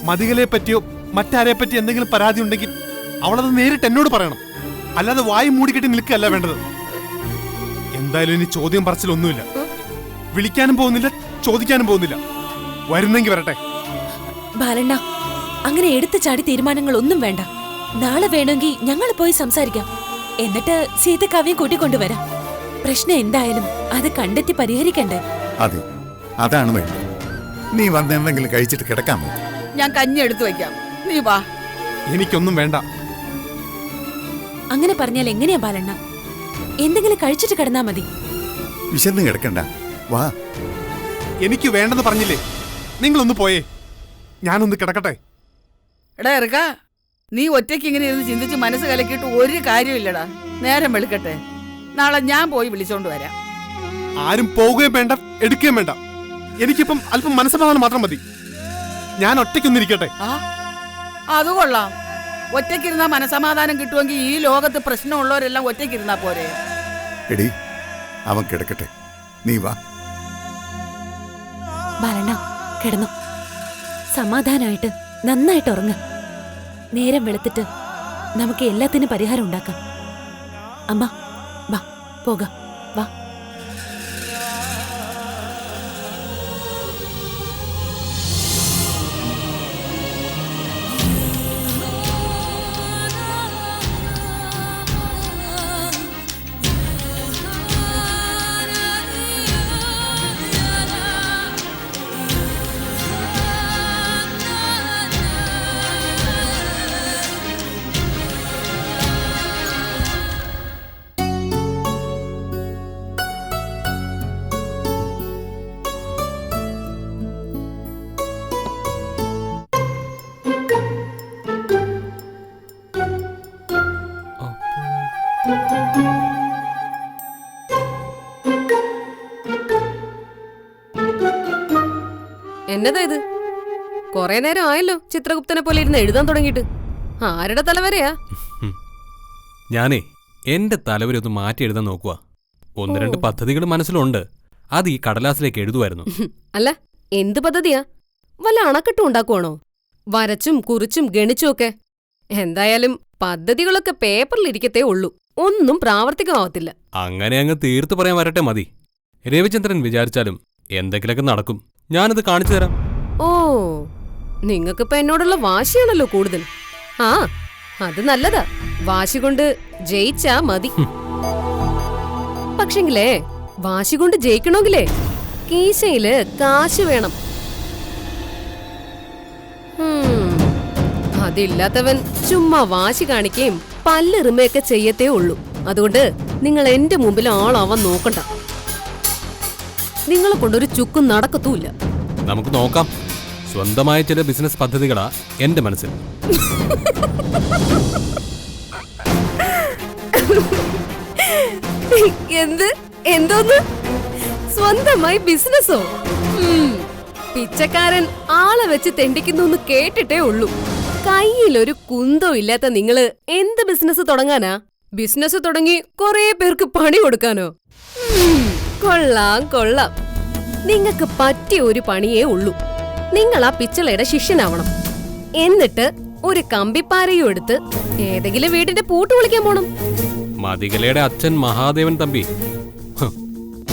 മതികളെ പറ്റിയോ മറ്റാരെ പറ്റി എന്തെങ്കിലും പരാതി ഉണ്ടെങ്കിൽ അവളത് നേരിട്ട് എന്നോട് പറയണം. അല്ലാതെ വായി മൂടിക്കെട്ടി നിൽക്കുകയല്ല വേണ്ടത്. എന്തായാലും ഇനി ചോദ്യം പറച്ചിലൊന്നുമില്ല. വിളിക്കാനും പോകുന്നില്ല, ചോദിക്കാനും പോകുന്നില്ല. വരുന്നെങ്കിൽ വരട്ടെ. ബാലണ്ണ, അങ്ങനെ എടുത്തു ചാടി തീരുമാനങ്ങൾ ഒന്നും വേണ്ട. നാളെ വേണമെങ്കിൽ ഞങ്ങൾ പോയി സംസാരിക്കാം. എന്നിട്ട് സീതക്കാവ്യം കൂട്ടിക്കൊണ്ടുവരാം. പ്രശ്നം എന്തായാലും അത് കണ്ടെത്തി പരിഹരിക്കണ്ടേ? അതെ, അതാണ് വേണ്ടത്. നീ വന്ന് എന്തെങ്കിലും കഴിച്ചിട്ട് കിടക്കാൻ പറ്റും. ഞാൻ കഞ്ഞി എടുത്തു വെക്കാം, നീ വാ. എനിക്കൊന്നും വേണ്ട. അങ്ങനെ പറഞ്ഞാൽ എങ്ങനെയാ ബാലണ്ണ? എന്തെങ്കിലും കഴിച്ചിട്ട് കിടന്നാ മതി. വിശന്ന് കിടക്കണ്ട, വാ. എനിക്ക് വേണ്ടെന്ന് പറഞ്ഞില്ലേ? നിങ്ങളൊന്ന് പോയേ, ഞാനൊന്ന് കിടക്കട്ടെ. എടാ ഇറക്ക, നീ ഒറ്റയ്ക്ക് ഇങ്ങനെ ഇരുന്ന് ചിന്തിച്ച് മനസ്സ് കലക്കിയിട്ട് ഒരു കാര്യമില്ലടാ. നേരം വെളുക്കട്ടെ, നാളെ ഞാൻ പോയി വിളിച്ചോണ്ട് വരാം. ആരും പോവുകയും വേണ്ട, എടുക്കുകയും വേണ്ട. എനിക്കിപ്പം അല്പം മനസ്സമാധാനം മാത്രം മതി. ഞാൻ ഒറ്റയ്ക്കൊന്നിരിക്കട്ടെ. ആ, അത് കൊള്ളാം. ഒറ്റയ്ക്കിരുന്നാ മനസമാധാനം കിട്ടുമെങ്കിൽ ഈ ലോകത്ത് പ്രശ്നമുള്ളവരെല്ലാം ഒറ്റയ്ക്കിരുന്നാ പോരെ. എടി, അവൻ കിടക്കട്ടെ, നീ വാ. ബാലണ്ണ, കിടന്നു സമാധാനായിട്ട് നന്നായിട്ട് ഉറങ്ങ. നേരം വെളുത്തിട്ട് നമുക്ക് എല്ലാത്തിനും പരിഹാരം ഉണ്ടാക്കാം. അമ്മ വാ, പോകാം, വാ. എന്നതാ ഇത്? കൊറേ നേരം ആയല്ലോ ചിത്രഗുപ്തനെ പോലെ ഇരുന്ന് എഴുതാൻ തുടങ്ങിയിട്ട്. ആരുടെ തലവരെയാ? ഞാനേ എന്റെ തലവരെ ഒന്ന് മാറ്റി എഴുതാൻ നോക്കുക. ഒന്ന് രണ്ട് പദ്ധതികൾ മനസ്സിലുണ്ട്. അത് ഈ കടലാസിലേക്ക് എഴുതുമായിരുന്നു. അല്ല, എന്ത് പദ്ധതിയാ? വല്ല അണക്കെട്ടും ഉണ്ടാക്കുവാണോ? വരച്ചും കുറിച്ചും ഗണിച്ചും ഒക്കെ. എന്തായാലും പദ്ധതികളൊക്കെ പേപ്പറിലിരിക്കത്തേ ഉള്ളൂ, ഒന്നും പ്രാവർത്തികമാവത്തില്ല. അങ്ങനെ അങ്ങ് തീർത്തു പറയാൻ വരട്ടെ മതി. രവിചന്ദ്രൻ വിചാരിച്ചാലും എന്തെങ്കിലുമൊക്കെ നടക്കും. ഞാനത് കാണിച്ചു തരാം. ഓ, നിങ്ങൾക്കിപ്പോ എന്നോടുള്ള വാശിയാണല്ലോ കൂടുതൽ. ആ, അത് നല്ലതാ. വാശി കൊണ്ട് ജയിച്ചാ മതി. പക്ഷെങ്കിലേ വാശി കൊണ്ട് ജയിക്കണമെങ്കിലേ കീശയില് കാശ് വേണം. അതില്ലാത്തവൻ ചുമ്മാ വാശി കാണിക്കുകയും പല്ലെറുമയൊക്കെ ചെയ്യത്തേ ഉള്ളൂ. അതുകൊണ്ട് നിങ്ങൾ എന്റെ മുമ്പിൽ ആളാവാൻ നോക്കണ്ട. നിങ്ങളെ കൊണ്ടൊരു ചുക്കും നടക്കത്തുമില്ല. നമുക്ക് നോക്കാം. സ്വന്തമായ ചില ബിസിനസ് പദ്ധതികളാ എന്റെ മനസ്സിൽ. എന്തോന്ന് സ്വന്തമായി ബിസിനസ്സോ? പിച്ചക്കാരൻ ആളെ വെച്ച് തെണ്ടിക്കുന്നു കേട്ടിട്ടേ ഉള്ളൂ. കയ്യിലൊരു കുന്തോ ഇല്ലാത്ത നിങ്ങള് എന്ത് ബിസിനസ് തുടങ്ങാനാ? ബിസിനസ് തുടങ്ങി കൊറേ പേർക്ക് പണി കൊടുക്കാനോ? കൊള്ളാം കൊള്ളാം. നിങ്ങക്ക് പറ്റിയ ഒരു പണിയേ ഉള്ളൂ. നിങ്ങൾ ആ പിച്ചളയുടെ ശിഷ്യനാവണം. എന്നിട്ട് ഒരു കമ്പിപ്പാരയും എടുത്ത് ഏതെങ്കിലും വീടിന്റെ പൂട്ട് വിളിക്കാൻ പോണം. മതികലയുടെ അച്ഛൻ മഹാദേവൻ തമ്പി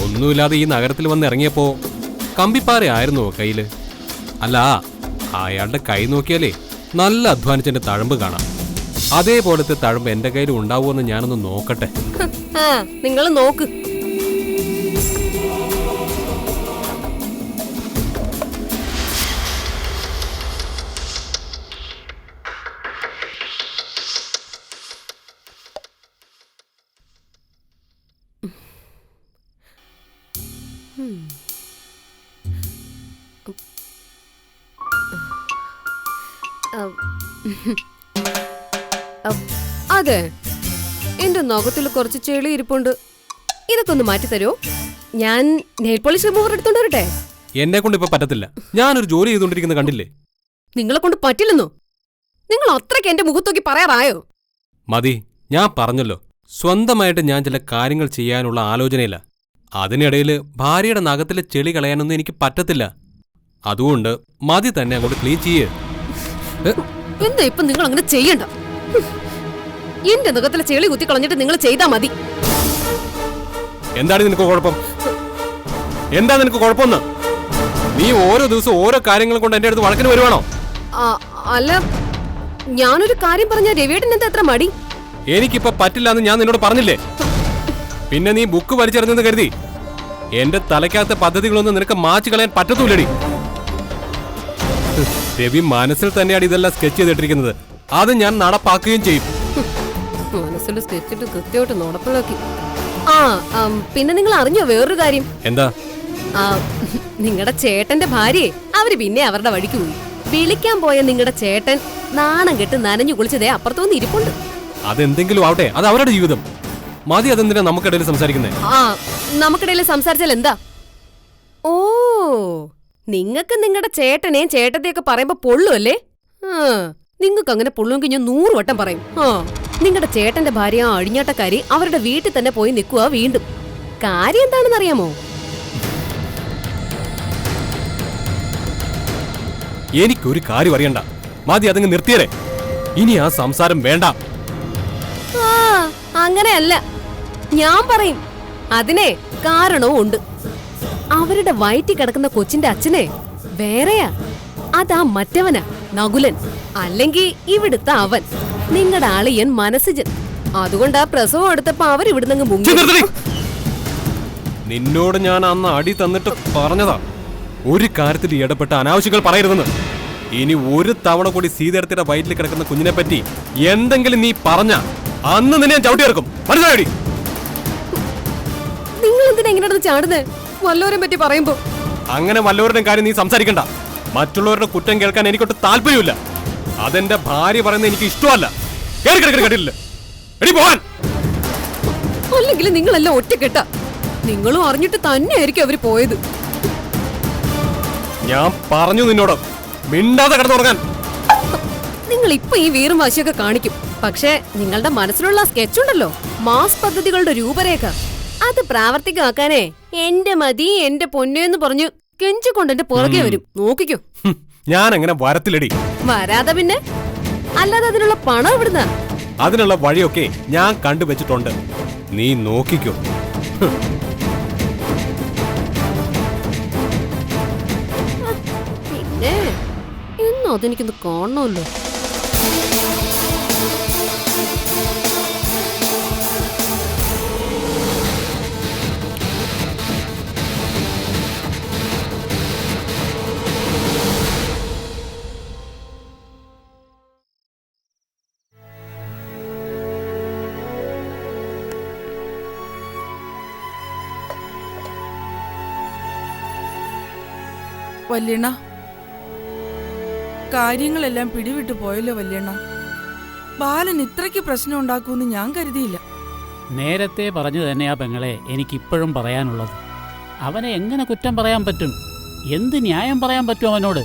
ഒന്നുമില്ലാതെ ഈ നഗരത്തിൽ വന്ന് ഇറങ്ങിയപ്പോ കമ്പിപ്പാര ആയിരുന്നോ കയ്യില്? അല്ല, അയാളുടെ കൈ നോക്കിയാലേ നല്ല അധ്വാനിച്ചെന്റെ തഴമ്പ് കാണാം. അതേപോലത്തെ തഴമ്പ് എന്റെ കയ്യിൽ ഉണ്ടാവുമെന്ന് ഞാനൊന്ന് നോക്കട്ടെ. നിങ്ങൾ നോക്ക്. അതെ, എന്റെ നഖത്തിൽ കുറച്ച് ചെളി ഇരിപ്പുണ്ട്. ഇതൊക്കെ ഒന്ന് മാറ്റി തരുമോ? ഞാൻ നെയിൽ പോളിഷ് റിമൂവർ എടുത്തോണ്ട് വരട്ടെ? എന്നെ കൊണ്ട് ഇപ്പൊ പറ്റത്തില്ല. ഞാനൊരു ജോലി ചെയ്തോണ്ടിരിക്കുന്നത് കണ്ടില്ലേ? നിങ്ങളെ കൊണ്ട് പറ്റില്ലെന്നോ? നിങ്ങൾ അത്രയ്ക്ക് എന്റെ മുഖത്തോക്കി പറയാറായോ? മതി, ഞാൻ പറഞ്ഞല്ലോ, സ്വന്തമായിട്ട് ഞാൻ ചില കാര്യങ്ങൾ ചെയ്യാനുള്ള ആലോചനയില്ല. അതിനിടയിൽ ഭാര്യയുടെ നഖത്തിലെ ചെളി കളയാനൊന്നും എനിക്ക് പറ്റത്തില്ല. അതുകൊണ്ട് മതി തന്നെ അങ്ങോട്ട് ക്ലീൻ ചെയ്യേ. എന്താ ഇപ്പൊ നിങ്ങൾ അങ്ങനെ ചെയ്യണ്ട. എന്റെ നഖത്തിലെ ചെളി കുത്തി കളഞ്ഞിട്ട് നിങ്ങൾ ചെയ്താ മതി. എന്താണ് നിനക്ക് കുഴപ്പം? എന്താ നിനക്ക് കുഴപ്പമെന്ന്? നീ ഓരോ ദിവസം ഓരോ കാര്യങ്ങൾ കൊണ്ട് എന്റെ അടുത്ത് വഴക്കിന് വരുവാണോ? അല്ല, ഞാനൊരു കാര്യം പറഞ്ഞ രവിയേട്ടൻ എന്താ എത്ര മടി? എനിക്കിപ്പോ പറ്റില്ല എന്ന് ഞാൻ നിന്നോട് പറഞ്ഞില്ലേ? പിന്നെ നീ ബുക്ക് വലിച്ചെറിഞ്ഞെന്ന് കരുതി എന്റെ തലയ്ക്കകത്തെ പദ്ധതികളൊന്നും നിനക്ക് മാച്ചു കളയാൻ പറ്റത്തൂല്ലടി. രവി മനസ്സിൽ തന്നെയാണ് ഇതെല്ലാം സ്കെച്ച് ചെയ്തിട്ടിരിക്കുന്നത്. അത് ഞാൻ നടപ്പാക്കുകയും ചെയ്യും. മനസ്സിൽ സ്കെച്ചിട്ട് കൃത്യമായിട്ട് നടപ്പിലാക്കി. പിന്നെ നിങ്ങൾ അറിഞ്ഞോ വേറൊരു കാര്യം? എന്താ? നിങ്ങളുടെ ചേട്ടന്റെ ഭാര്യയെ അവര് പിന്നെ അവരുടെ വഴിക്ക് പോയി. വിളിക്കാൻ പോയ നിങ്ങളുടെ ചേട്ടൻ നാണം കെട്ട് നനഞ്ഞു കുളിച്ചതേ അപ്പുറത്തുനിന്ന് ഇരിപ്പുണ്ട്. അതെന്തെങ്കിലും ആവട്ടെ, അത് അവരുടെ ജീവിതം. മതി, അതെന്തിനാ നമുക്കിടയിൽ സംസാരിക്കുന്നത്? നമുക്കിടയിൽ സംസാരിച്ചാൽ എന്താ? ഓ, നിങ്ങക്ക് നിങ്ങളുടെ ചേട്ടനെയും ചേട്ടത്തെയൊക്കെ പറയുമ്പോ പൊള്ളുമല്ലേ? നിങ്ങക്ക് അങ്ങനെ പൊള്ളുമെങ്കിൽ ഞാൻ 100 വട്ടം പറയും. നിങ്ങളുടെ ചേട്ടന്റെ ഭാര്യ അഴിഞ്ഞാട്ടക്കാരി അവരുടെ വീട്ടിൽ തന്നെ പോയി നിൽക്കുക വീണ്ടും. കാര്യം എന്താണെന്ന് അറിയാമോ? എനിക്കൊരു കാര്യം അറിയണ്ട. മതി, അതങ്ങ് നിർത്തിയേ. ഇനി ആ സംസാരം വേണ്ട. അങ്ങനെയല്ല, ഞാൻ പറയും. അതിനെ കാരണവും ഉണ്ട്. അവരുടെ വയറ്റിൽ കിടക്കുന്ന കൊച്ചിന്റെ അച്ഛനെ വേറെയാ. അതാ മറ്റവനാ, നകുലൻ. അല്ലെങ്കിൽ ഇവിടുത്തെ അവൻ, നിങ്ങളുടെ അളിയൻ മനസ്സിജൻ. അതുകൊണ്ടാ പ്രസവം എടുത്തപ്പോ അവരിവിടുന്നങ്ങ് മുങ്ങി. നിന്നോട് ഞാൻ അന്ന് അടി തന്നിട്ട് പറഞ്ഞതാ, ഒരു കാര്യത്തിൽ ഇടപെട്ട അനാവശ്യങ്ങൾ പറയരുതെന്ന്. ഇനി ഒരു തവണ കൂടി സീതയുടെ വയറ്റിൽ കിടക്കുന്ന കുഞ്ഞിനെ പറ്റി എന്തെങ്കിലും നീ പറഞ്ഞ അന്ന് നിന്നെ ഞാൻ ചവിട്ടി ഇറക്കും. മനസ്സിലായി? നിങ്ങൾ എന്തിനാ ഇങ്ങനെ ചാടുന്നേ വല്ലവരെ പറ്റി പറയുമ്പോ? അങ്ങനെ വല്ലവരുടെ കാര്യം നീ സംസാരിക്കണ്ട. മറ്റുള്ളവരുടെ കുറ്റം കേൾക്കാൻ എനിക്കൊട്ട് താല്പര്യമില്ല. അതെന്റെ ഭാര്യ പറയുന്നത് എനിക്ക് ഇഷ്ടമല്ല. അല്ലെങ്കിൽ നിങ്ങളെല്ലാം ഒറ്റക്കെട്ട. നിങ്ങളും അറിഞ്ഞിട്ട് തന്നെയായിരിക്കും അവര് പോയത്. ഞാൻ പറഞ്ഞു നിന്നോട് മിണ്ടാതെ കിടന്നുറങ്ങാൻ. നിങ്ങൾ ഇപ്പൊ ഈ വീറും വാശിയൊക്കെ കാണിക്കും. പക്ഷേ നിങ്ങളുടെ മനസ്സിലുള്ള സ്കെച്ച് ഉണ്ടല്ലോ, മാസ് പദ്ധതികളുടെ രൂപരേഖ, അത് പ്രാവർത്തികമാക്കാനേ എന്റെ മതി എന്റെ പൊന്നേന്ന് പറഞ്ഞു കെഞ്ചിക്കൊണ്ട് എന്റെ പുറകെ വരും. നോക്കിക്കോ. ഞാൻ അങ്ങനെ വരത്തില്ലടി. വരാതെ പിന്നെ അല്ലാതെ അതിനുള്ള പണം എവിടുന്ന? അതിനുള്ള വഴിയൊക്കെ ഞാൻ കണ്ടുവച്ചിട്ടുണ്ട്, നീ നോക്കിക്കോ. പിന്നെ ഇന്നും അതെനിക്കൊന്ന് കാണണമല്ലോ. വല്യണ്ണ, കാര്യങ്ങളെല്ലാം പിടിവിട്ടു പോയല്ലോ വല്യണ്ണ. ബാലൻ ഇത്രയ്ക്ക് പ്രശ്നം ഉണ്ടാക്കുമെന്ന് ഞാൻ കരുതിയില്ല. നേരത്തെ പറഞ്ഞു തന്നെയാ പെങ്ങളെ എനിക്കിപ്പോഴും പറയാനുള്ളത്. അവനെ എങ്ങനെ കുറ്റം പറയാൻ പറ്റും? എന്ത് ന്യായം പറയാൻ പറ്റും അവനോട്?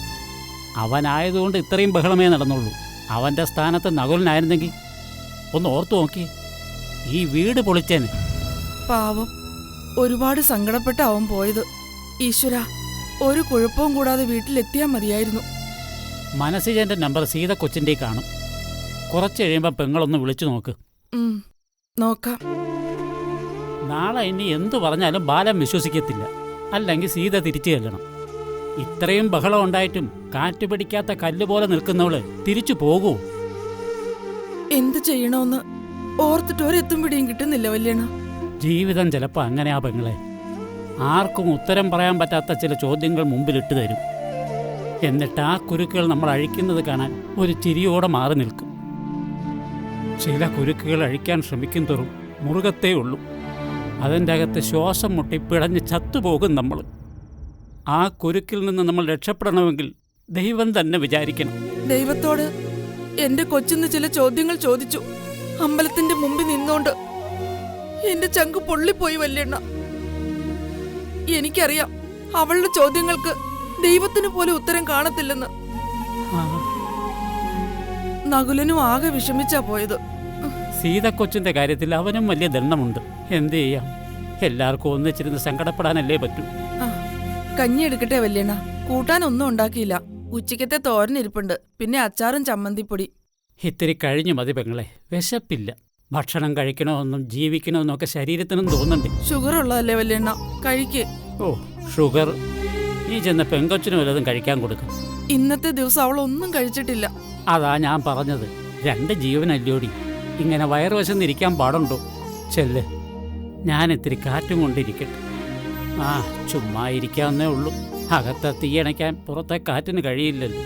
അവനായതുകൊണ്ട് ഇത്രയും ബഹളമേ നടന്നുള്ളൂ. അവൻ്റെ സ്ഥാനത്ത് നകുലനായിരുന്നെങ്കിൽ ഒന്ന് ഓർത്തു നോക്കി, ഈ വീട് പൊളിച്ചേനെ. പാവം, ഒരുപാട് സങ്കടപ്പെട്ട അവൻ പോയത്. ഈശ്വര, ഒരു കുഴപ്പവും കൂടാതെ വീട്ടിലെത്തിയാൽ മതിയായിരുന്നു. മനസ്സിജന്റെ നമ്പർ സീത കൊച്ചിൻ്റെ കാണും. കുറച്ച് കഴിയുമ്പോൾ പെങ്ങളൊന്ന് വിളിച്ചു നോക്ക്. നോക്കാം. നാളെ ഇനി എന്തു പറഞ്ഞാലും ബാലൻ വിശ്വസിക്കത്തില്ല. അല്ലെങ്കിൽ സീത തിരിച്ചു ചെല്ലണം. ഇത്രയും ബഹളം ഉണ്ടായിട്ടും കാറ്റ് പിടിക്കാത്ത കല്ല് പോലെ നിൽക്കുന്നവള് തിരിച്ചു പോകൂ. എന്ത് ചെയ്യണമെന്ന് ഓർത്തിട്ട് ഒരെത്തും പിടിയും കിട്ടുന്നില്ല വല്യണ്ണ. ജീവിതം ചിലപ്പോൾ അങ്ങനെയാ പെങ്ങളെ. ആർക്കും ഉത്തരം പറയാൻ പറ്റാത്ത ചില ചോദ്യങ്ങൾ മുമ്പിലിട്ട് തരും. എന്നിട്ട് ആ കുരുക്കുകൾ നമ്മൾ അഴിക്കുന്നത് കാണാൻ ഒരു ചിരിയോടെ മാറി നിൽക്കും. ചില കുരുക്കുകൾ അഴിക്കാൻ ശ്രമിക്കും തോറും മുറുകത്തേ ഉള്ളൂ. അതിൻ്റെ അകത്ത് ശ്വാസം മുട്ടി പിടഞ്ഞ് ചത്തുപോകും നമ്മൾ. ആ കുരുക്കിൽ നിന്ന് നമ്മൾ രക്ഷപ്പെടണമെങ്കിൽ ദൈവം തന്നെ വിചാരിക്കണം. ദൈവത്തോട് എന്റെ കൊച്ചിന്ന് ചില ചോദ്യങ്ങൾ ചോദിച്ചു. അമ്പലത്തിന്റെ മുമ്പിൽ നിന്നോണ്ട് എന്റെ ചങ്ക് പൊള്ളിപ്പോയി വല്യണ്ണ. എനിക്കറിയാം അവളുടെ ചോദ്യങ്ങൾക്ക് ദൈവത്തിന് പോലും ഉത്തരം കാണത്തില്ലെന്ന്. നകുലനും ആകെ വിഷമിച്ചാ പോയത്. സീതക്കൊച്ചിന്റെ കാര്യത്തിൽ അവനും വലിയ ദണ്ഡമുണ്ട്. എന്ത് ചെയ്യാം, എല്ലാവർക്കും ഒന്നിച്ചിരുന്ന് സങ്കടപ്പെടാനല്ലേ പറ്റൂ. കഞ്ഞി എടുക്കട്ടെ വല്യണ്ണ. കൂട്ടാനൊന്നും ഉണ്ടാക്കിയില്ല. ഉച്ചക്കത്തെ തോരനിരിപ്പുണ്ട്, പിന്നെ അച്ചാറും ചമ്മന്തിപ്പൊടി. ഇത്തിരി കഴിഞ്ഞു മതി പെങ്ങളെ, വിശപ്പില്ല. ഭക്ഷണം കഴിക്കണമെന്നും ജീവിക്കണമെന്നും ഒക്കെ ശരീരത്തിനും തോന്നുന്നുണ്ട്. ഷുഗർ ഉള്ളതല്ലേ വല്യണ്ണ, കഴിക്ക്. ഓ, ഷുഗർ? ഈ ചെന്ന പെങ്കൊച്ചിനും വല്ലതും കഴിക്കാൻ കൊടുക്കും. ഇന്നത്തെ ദിവസം അവളൊന്നും കഴിച്ചിട്ടില്ല. അതാ ഞാൻ പറഞ്ഞത്, 2 ജീവനല്ലോടി. ഇങ്ങനെ വയറുവശന്നിരിക്കാൻ പാടുണ്ടോ? ചെല്ല്, ഞാൻ ഇത്തിരി കാറ്റും കൊണ്ടിരിക്കട്ടെ. ചുമ്മാ ഇരിക്കാവുന്നേ ഉള്ളൂ. അകത്തെ തീയണയ്ക്കാൻ പുറത്തെ കാറ്റിന് കഴിയില്ലല്ലോ.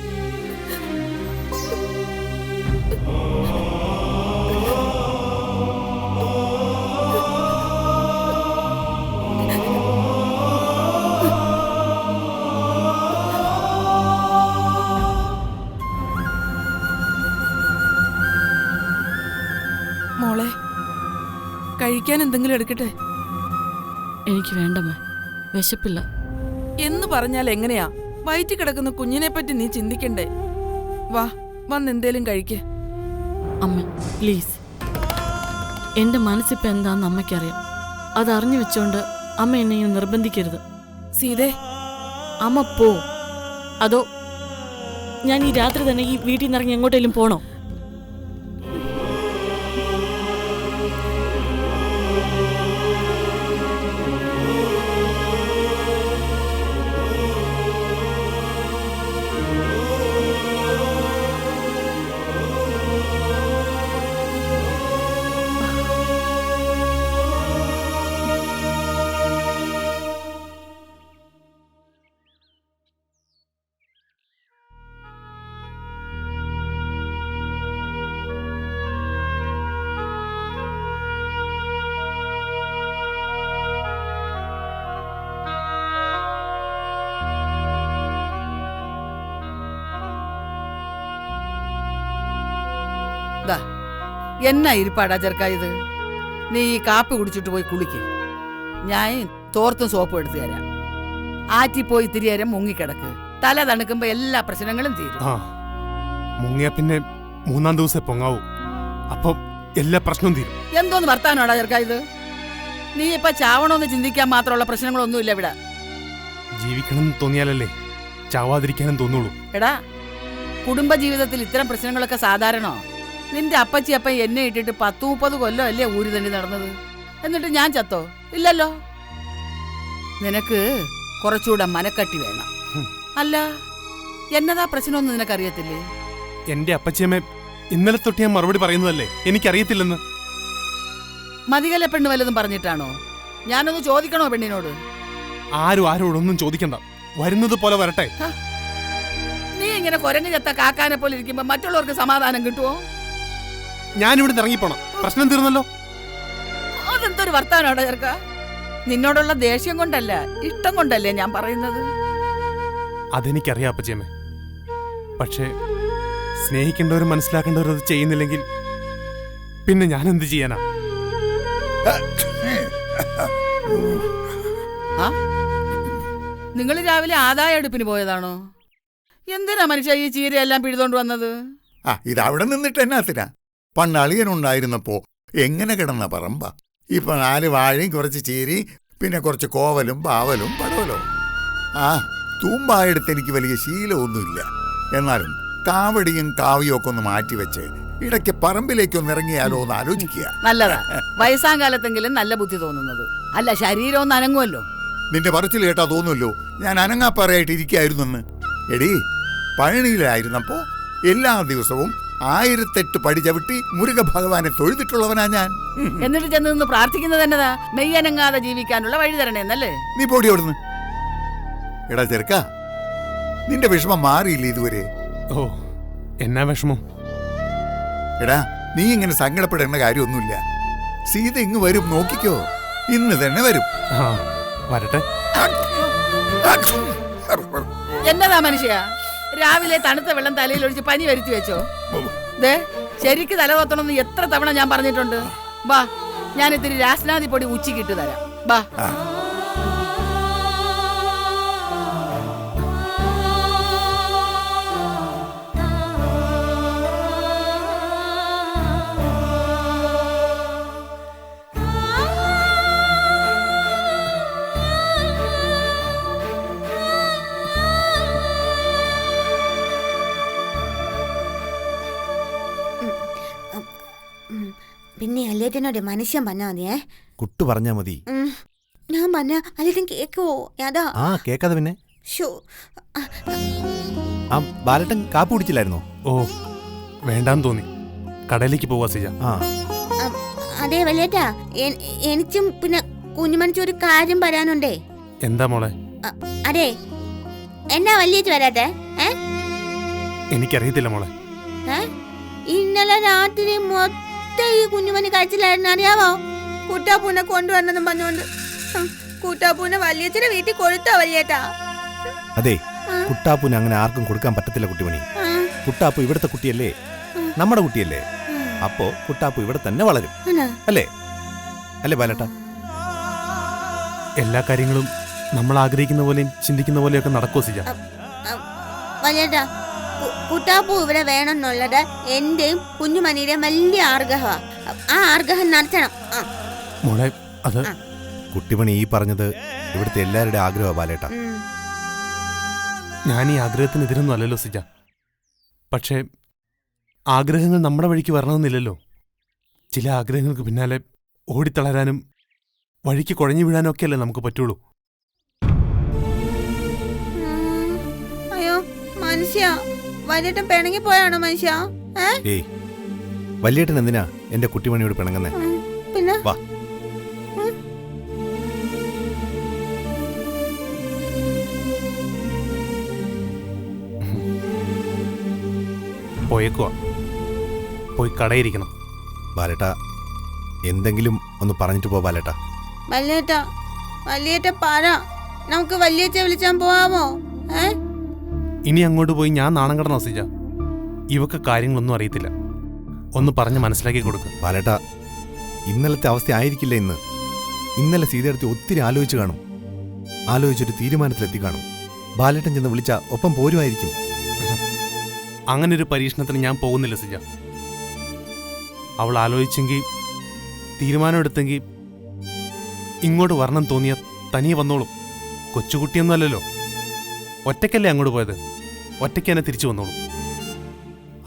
മോളെ, കഴിക്കാൻ എന്തെങ്കിലും എടുക്കട്ടെ? എനിക്ക് വേണ്ടമ്മ, വിശപ്പില്ല. എന്ന് പറഞ്ഞാൽ എങ്ങനെയാ? വയറ്റിൽ കിടക്കുന്ന കുഞ്ഞിനെ പറ്റി നീ ചിന്തിക്കണ്ടേ? വാ, വന്ന് എന്തേലും കഴിക്കേ. അമ്മ പ്ലീസ്, എന്റെ മനസ്സിപ്പോ എന്താന്ന് അമ്മയ്ക്കറിയാം. അതറിഞ്ഞു വെച്ചോണ്ട് അമ്മ എന്നെ ഇങ്ങനെ നിർബന്ധിക്കരുത്. സീതേ, അമ്മ പോ. അതോ ഞാൻ ഈ രാത്രി തന്നെ ഈ വീട്ടിൽ നിന്ന് ഇറങ്ങി എങ്ങോട്ടേലും പോണോ? എന്നാ ഇരിപ്പാടാ ചെറുക്കാ ഇത്? നീ ഈ കാപ്പി കുടിച്ചിട്ട് പോയി കുളിക്ക്. ഞാൻ തോർത്തും സോപ്പും എടുത്തു തരാം. ആറ്റിപ്പോയി ഇത്തിരി നേരം മുങ്ങിക്കിടക്ക്. തല തണുക്കുമ്പോ എല്ലാ പ്രശ്നങ്ങളും തീരും. മുങ്ങിയ പിന്നെ 3-ാം ദിവസം പൊങ്ങാവൂ. അപ്പം എല്ലാ പ്രശ്നവും തീരും. എന്തോന്ന് വർത്താനോടാ ചെറുക്ക ഇത്? നീ ഇപ്പൊ ചാവണോന്ന് ചിന്തിക്കാൻ മാത്രമുള്ള പ്രശ്നങ്ങളൊന്നുമില്ല ഇവിടെ. ജീവിക്കണം എന്ന് തോന്നിയാലല്ലേ ചാവാതിരിക്കാനും തോന്നുള്ളൂ. എടാ, കുടുംബ ജീവിതത്തിൽ ഇത്തരം പ്രശ്നങ്ങളൊക്കെ സാധാരണോ? നിന്റെ അപ്പച്ചി അപ്പം എന്നെ ഇട്ടിട്ട് 10-30 കൊല്ലം അല്ലേ ഊരി തണ്ടി നടന്നത്? എന്നിട്ട് ഞാൻ ചത്തോ? ഇല്ലല്ലോ. നിനക്ക് കുറച്ചുകൂടെ മനക്കട്ടി വേണം. അല്ല, എന്നതാ പ്രശ്നമൊന്നും നിനക്കറിയത്തില്ലേ? എന്റെ അപ്പച്ചിയമ്മ ഇന്നലെ തൊട്ട് ഞാൻ മറുപടി പറയുന്നതല്ലേ എനിക്കറിയത്തില്ലെന്ന്. മതികല പെണ്ണ് വല്ലതും പറഞ്ഞിട്ടാണോ? ഞാനൊന്ന് ചോദിക്കണോ പെണ്ണിനോട്? ആരും ആരോടൊന്നും ചോദിക്കണ്ട, വരുന്നത് പോലെ വരട്ടെ. നീ ഇങ്ങനെ കുരങ്ങ് ചത്ത കാക്കാനെ പോലെ ഇരിക്കുമ്പോ മറ്റുള്ളവർക്ക് സമാധാനം കിട്ടുമോ? ഞാനിവിടെ ഇറങ്ങിപ്പോണം, പ്രശ്നം തീർന്നല്ലോ. അതെന്തൊരു വർത്താനോടാ ചെറുക്ക? നിന്നോടുള്ള ദേഷ്യം കൊണ്ടല്ല, ഇഷ്ടം കൊണ്ടല്ലേ ഞാൻ പറയുന്നത്. അതെനിക്കറിയാം അപ്പച്ചിയമ്മേ. പക്ഷേ സ്നേഹിക്കേണ്ടവരും മനസ്സിലാക്കേണ്ടവരും അത് ചെയ്യുന്നില്ലെങ്കിൽ പിന്നെ ഞാൻ എന്ത് ചെയ്യാനാ? നിങ്ങൾ രാവിലെ ആദായ അടുപ്പിന് പോയതാണോ? എന്തിനാ മനുഷ്യ ഈ ചീരയെല്ലാം പിഴുതോണ്ട് വന്നത്? ഇതവിടെ നിന്നിട്ട് എന്നാത്തിനാ? പണ്ട് അളിയനുണ്ടായിരുന്നപ്പോ എങ്ങനെ കിടന്ന പറമ്പ. ഇപ്പൊ 4 വാഴയും കുറച്ച് ചീരി, പിന്നെ കുറച്ച് കോവലും പാവലും പടവലും. തൂമ്പായെടുത്ത് എനിക്ക് വലിയ ശീലമൊന്നുമില്ല. എന്നാലും കാവടിയും കാവിയും ഒക്കെ ഒന്ന് മാറ്റിവെച്ച് ഇടയ്ക്ക് പറമ്പിലേക്കൊന്ന് ഇറങ്ങിയാലോ എന്ന് ആലോചിക്കുക. നല്ലതാ, വയസ്സാം കാലത്തെങ്കിലും നല്ല ബുദ്ധി തോന്നുന്നത്. അല്ല, ശരീരം ഒന്ന് അനങ്ങുമല്ലോ. നിന്റെ പറച്ചിൽ കേട്ടാ തോന്നുമല്ലോ ഞാൻ അനങ്ങാപ്പാറയായിട്ട് ഇരിക്കായിരുന്നെന്ന്. എടീ, പഴനിയിലായിരുന്നപ്പോ എല്ലാ ദിവസവും 1008 പടി ചവിട്ടി മുരുക ഭഗവാനെ തൊഴുതിട്ടുള്ളവനാ ഞാൻ. എന്നിട്ട് ചെന്ന് നിന്ന് പ്രാർത്ഥിക്കുന്നത് എന്നതാ? മെയ്യനങ്ങാതെ ജീവിക്കാനുള്ള വഴി തരണേന്നല്ലേ? നീ പോടി അവിടുന്ന്. എടാ ചെറുക്ക, നിന്റെ വിഷമം മാറിയില്ലേ ഇതുവരെ? ഓ, എന്നാ വിഷമം? എടാ, നീ ഇങ്ങനെ സങ്കടപ്പെടേണ്ട കാര്യമൊന്നുമില്ല. സീത ഇങ്ങ് വരും, നോക്കിക്കോ. ഇന്ന് തന്നെ വരും. വരട്ടെ. എന്നതാ മനുഷ്യ, രാവിലെ തണുത്ത വെള്ളം തലയിൽ ഒഴിച്ച് പനി വരുത്തി വെച്ചോ? ദേ, ശരിക്ക് തല കൊത്തണമെന്ന് എത്ര തവണ ഞാൻ പറഞ്ഞിട്ടുണ്ട്. ബാ, ഞാൻ ഇത്തിരി രാസ്നാദി പൊടി ഉച്ചയ്ക്ക് ഇട്ട് തരാം. ബാ. പിന്നെ അല്ലേട്ടനോട് മനുഷ്യൻ പറഞ്ഞാ മതിയേ. കുട്ടു പറഞ്ഞാ മതി. ഞാൻ പറഞ്ഞ അല്ലേട്ടൻ കേക്കോ? അതാ കേക്കാതെ പിന്നെ. ബാലട്ടൻ കാപ്പി കുടിച്ചില്ലായിരുന്നോ? ഓ, വേണ്ടാന്ന് തോന്നി. കടയിലേക്ക് പോവാ സിജ. അതെ വല്യേട്ടാ, എനിക്കും പിന്നെ കുഞ്ഞുമണിച്ച് ഒരു കാര്യം പറയാനുണ്ടേ. എന്താ മോളെ? അതെ, എന്നാ വല്യേച്ച് വരാട്ടെ? എനിക്കറിയത്തില്ല മോളെ. ഇന്നലെ രാത്രി മൊത്തം ഈ കുഞ്ഞുമണി കഴിച്ചില്ലായിരുന്നു, അറിയാവോ? കുട്ടാപ്പൂനെ കൊണ്ടുവന്നെന്നും പറഞ്ഞോണ്ട് കുട്ടാപ്പൂനെ വല്യച്ഛന്റെ വീട്ടിൽ കൊടുത്താ വല്യേട്ടാ. അതെ, കുട്ടാപ്പൂന് അങ്ങനെ ആർക്കും കൊടുക്കാൻ പറ്റത്തില്ല കുട്ടിമണി. കുട്ടാപ്പു ഇവിടുത്തെ കുട്ടിയല്ലേ, നമ്മുടെ കുട്ടിയല്ലേ. അപ്പോ കുട്ടാപ്പു ഇവിടെ തന്നെ വളരും, അല്ലേ? അല്ലേ ബാലേട്ടാ? എല്ലാ കാര്യങ്ങളും നമ്മൾ ആഗ്രഹിക്കുന്ന പോലെയും ചിന്തിക്കുന്ന പോലെയൊക്കെ നടക്കോ സിജ? വല്യേട്ടാ, കുട്ടാപ്പൂ ഇവിടെ വേണമെന്നുള്ളത് എന്റെയും കുഞ്ഞുമണിയുടെയും വലിയ ആഗ്രഹമാണ്. ആ ആഗ്രഹം നടത്തണം മോളെ. അത് കുട്ടിമണി ഈ പറഞ്ഞത് ഇവിടുത്തെ എല്ലാവരുടെ ആഗ്രഹമാണ് ബാലേട്ടാ. ഞാൻ ഈ ആഗ്രഹത്തിനെതിരൊന്നും അല്ലല്ലോ സിജ. പക്ഷേ ആഗ്രഹങ്ങൾ നമ്മുടെ വഴിക്ക് വരണമെന്നില്ലല്ലോ. ചില ആഗ്രഹങ്ങൾക്ക് പിന്നാലെ ഓടിത്തളരാനും വഴിക്ക് കുഴഞ്ഞു വീഴാനും ഒക്കെ അല്ലേ നമുക്ക് പറ്റുള്ളൂ. അയ്യോ മനുഷ്യ, വല്യേട്ടൻ പിണങ്ങി പോയാണോ മനുഷ്യ? ഏയ്, വല്യേട്ടൻ എന്തിനാ എന്റെ കുട്ടിമണിയോട് പിണങ്ങുന്നേ? പിന്നെ വാ. പോയേക്കുവാ, പോയി കടയിരിക്കണം. ബാലേട്ടാ, എന്തെങ്കിലും ഒന്ന് പറഞ്ഞിട്ട് പോ ബാലേട്ടാ. വല്യേട്ട പറ, നമുക്ക് വല്യേച്ച വിളിച്ചാൻ പോവാമോ? ഇനി അങ്ങോട്ട് പോയി ഞാൻ നാണം കടന്നോ സിജ? ഇവക്ക് കാര്യങ്ങളൊന്നും അറിയത്തില്ല. ഒന്ന് പറഞ്ഞ് മനസ്സിലാക്കി കൊടുക്കുക. ബാലേട്ടാ, ഇന്നലത്തെ അവസ്ഥ ആയിരിക്കില്ല ഇന്ന്. ഇന്നലെ സീതയെടുത്ത് ഒത്തിരി ആലോചിച്ച് കാണും. ആലോചിച്ചൊരു തീരുമാനത്തിലെത്തി കാണും. ബാലേട്ടൻ ചെന്ന് വിളിച്ച ഒപ്പം പോരുമായിരിക്കും. അങ്ങനെ ഒരു പരീക്ഷണത്തിന് ഞാൻ പോകുന്നില്ല സിജ. അവൾ ആലോചിച്ചെങ്കിൽ, തീരുമാനമെടുത്തെങ്കിൽ ഇങ്ങോട്ട് വരണം തോന്നിയ തനിയെ വന്നോളും. കൊച്ചുകുട്ടിയൊന്നുമല്ലല്ലോ. ഒറ്റയ്ക്കല്ലേ അങ്ങോട്ട് പോയത്, ഒറ്റയ്ക്ക് തന്നെ തിരിച്ചു വന്നോളും.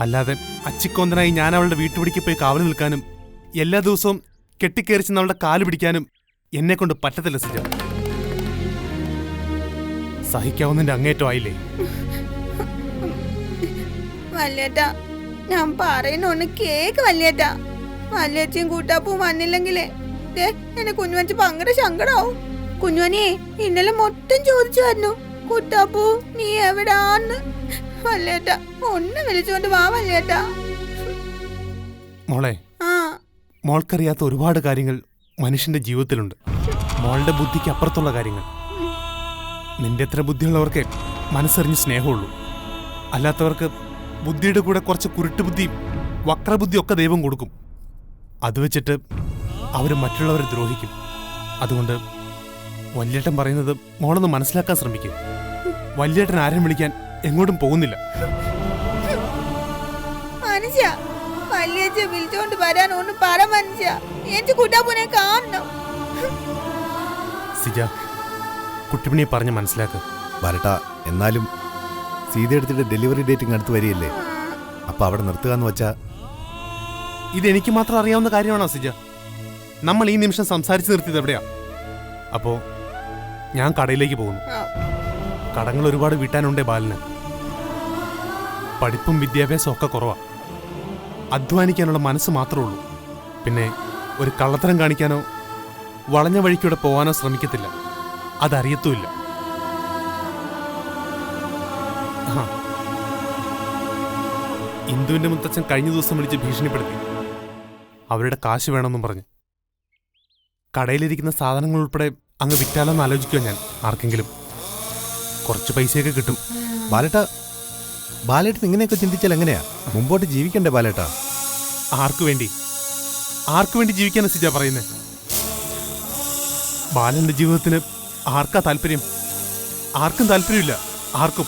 അല്ലാതെ അച്ചിക്കൊന്തനായി ഞാൻ അവളുടെ വീട്ടുപിടിക്ക് പോയി കാവൽ നിൽക്കാനും എല്ലാ ദിവസവും കെട്ടിക്കേറിച്ച് അവളുടെ കാല് പിടിക്കാനും എന്നെ കൊണ്ട് പറ്റത്തില്ല സിജ. സഹിക്കാവുന്നതിന്റെ അങ്ങേറ്റമായില്ലേ? വല്യേട്ടാ, ഞാൻ പറയുന്നൊന്ന് കേക്ക് വല്യേട്ടാ. വല്യേച്ചയും കൂട്ടാപ്പും വന്നില്ലെങ്കിലേ എന്നെ കുഞ്ഞുവഞ്ച് ഭയങ്കര സങ്കടാവും. കുഞ്ഞുവനെ ഇന്നലെ മൊത്തം ചോദിച്ചു വന്നു, കുട്ടാപ്പു നീ എവിടാന്ന്. വല്യേട്ടാ ഒന്ന് വിളിച്ചുകൊണ്ട് വാ വല്യേട്ടാ. മോളെ, ആ മോൾക്കറിയാത്ത ഒരുപാട് കാര്യങ്ങൾ മനുഷ്യന്റെ ജീവിതത്തിലുണ്ട്. മോളുടെ ബുദ്ധിക്ക് അപ്പുറത്തുള്ള കാര്യങ്ങൾ. നിന്റെ എത്ര ബുദ്ധിയുള്ളവർക്ക് മനസ്സറിഞ്ഞ് സ്നേഹമുള്ളൂ. അല്ലാത്തവർക്ക് ബുദ്ധിയുടെ കൂടെ കുറച്ച് കുരുട്ടുബുദ്ധി, വക്രബുദ്ധി ഒക്കെ ദൈവം കൊടുക്കും. അത് വെച്ചിട്ട് അവർ മറ്റുള്ളവരെ ദ്രോഹിക്കും. അതുകൊണ്ട് വല്യേട്ടൻ പറയുന്നത് മോളൊന്ന് മനസ്സിലാക്കാൻ ശ്രമിക്കും. വല്യേട്ടൻ ആരെയും വിളിക്കാൻ എങ്ങോട്ടും പോകുന്നില്ല. മനുഷ്യ വല്യേച്ച വിളിച്ചോണ്ട് വരാൻ ഒന്ന് പറ മനുഷ്യ. എനിക്ക് കുട്ടാപ്പൂനെ കാണണം. സിജ, കുട്ടിപ്പിണിയെ പറഞ്ഞ് മനസ്സിലാക്കുക. വരട്ടാ, എന്നാലും സീത എടുത്തിട്ട് ഡെലിവറി ഡേറ്റിംഗ് അടുത്ത് വരികയല്ലേ, അപ്പൊ അവിടെ നിർത്തുക എന്ന് വെച്ചാ. ഇതെനിക്ക് മാത്രം അറിയാവുന്ന കാര്യമാണോ സിജ? നമ്മൾ ഈ നിമിഷം സംസാരിച്ച് നിർത്തിയത് എവിടെയാ? അപ്പോ ഞാൻ കടയിലേക്ക് പോകുന്നു. കടങ്ങൾ ഒരുപാട് വീട്ടാനുണ്ടേ ബാലന്. പഠിപ്പും വിദ്യാഭ്യാസവും ഒക്കെ കുറവാ. അധ്വാനിക്കാനുള്ള മനസ്സ് മാത്രമേ ഉള്ളൂ. പിന്നെ ഒരു കള്ളത്തരം കാണിക്കാനോ വളഞ്ഞ വഴിക്കൂടെ പോകാനോ ശ്രമിക്കത്തില്ല. അതറിയത്തുമില്ല. ഇന്ദുവിന്റെ മുത്തച്ഛൻ കഴിഞ്ഞ ദിവസം വിളിച്ച് ഭീഷണിപ്പെടുത്തി. അവരുടെ കാശ് വേണമെന്നും പറഞ്ഞു. കടയിലിരിക്കുന്ന സാധനങ്ങൾ ഉൾപ്പെടെ അങ്ങ് വിറ്റാലോന്ന് ആലോചിക്കുക ഞാൻ. ആർക്കെങ്കിലും കുറച്ച് പൈസയൊക്കെ കിട്ടും. ബാലേട്ടൻ ഇങ്ങനെയൊക്കെ ചിന്തിച്ചാൽ എങ്ങനെയാ മുമ്പോട്ട് ജീവിക്കണ്ടേ ബാലേട്ടാ? ആർക്കു വേണ്ടി ജീവിക്കാനാ സിജ പറയുന്നേ? ബാലന്റെ ജീവിതത്തിന് ആർക്കാ താല്പര്യം? ആർക്കും താല്പര്യമില്ല. ആർക്കും.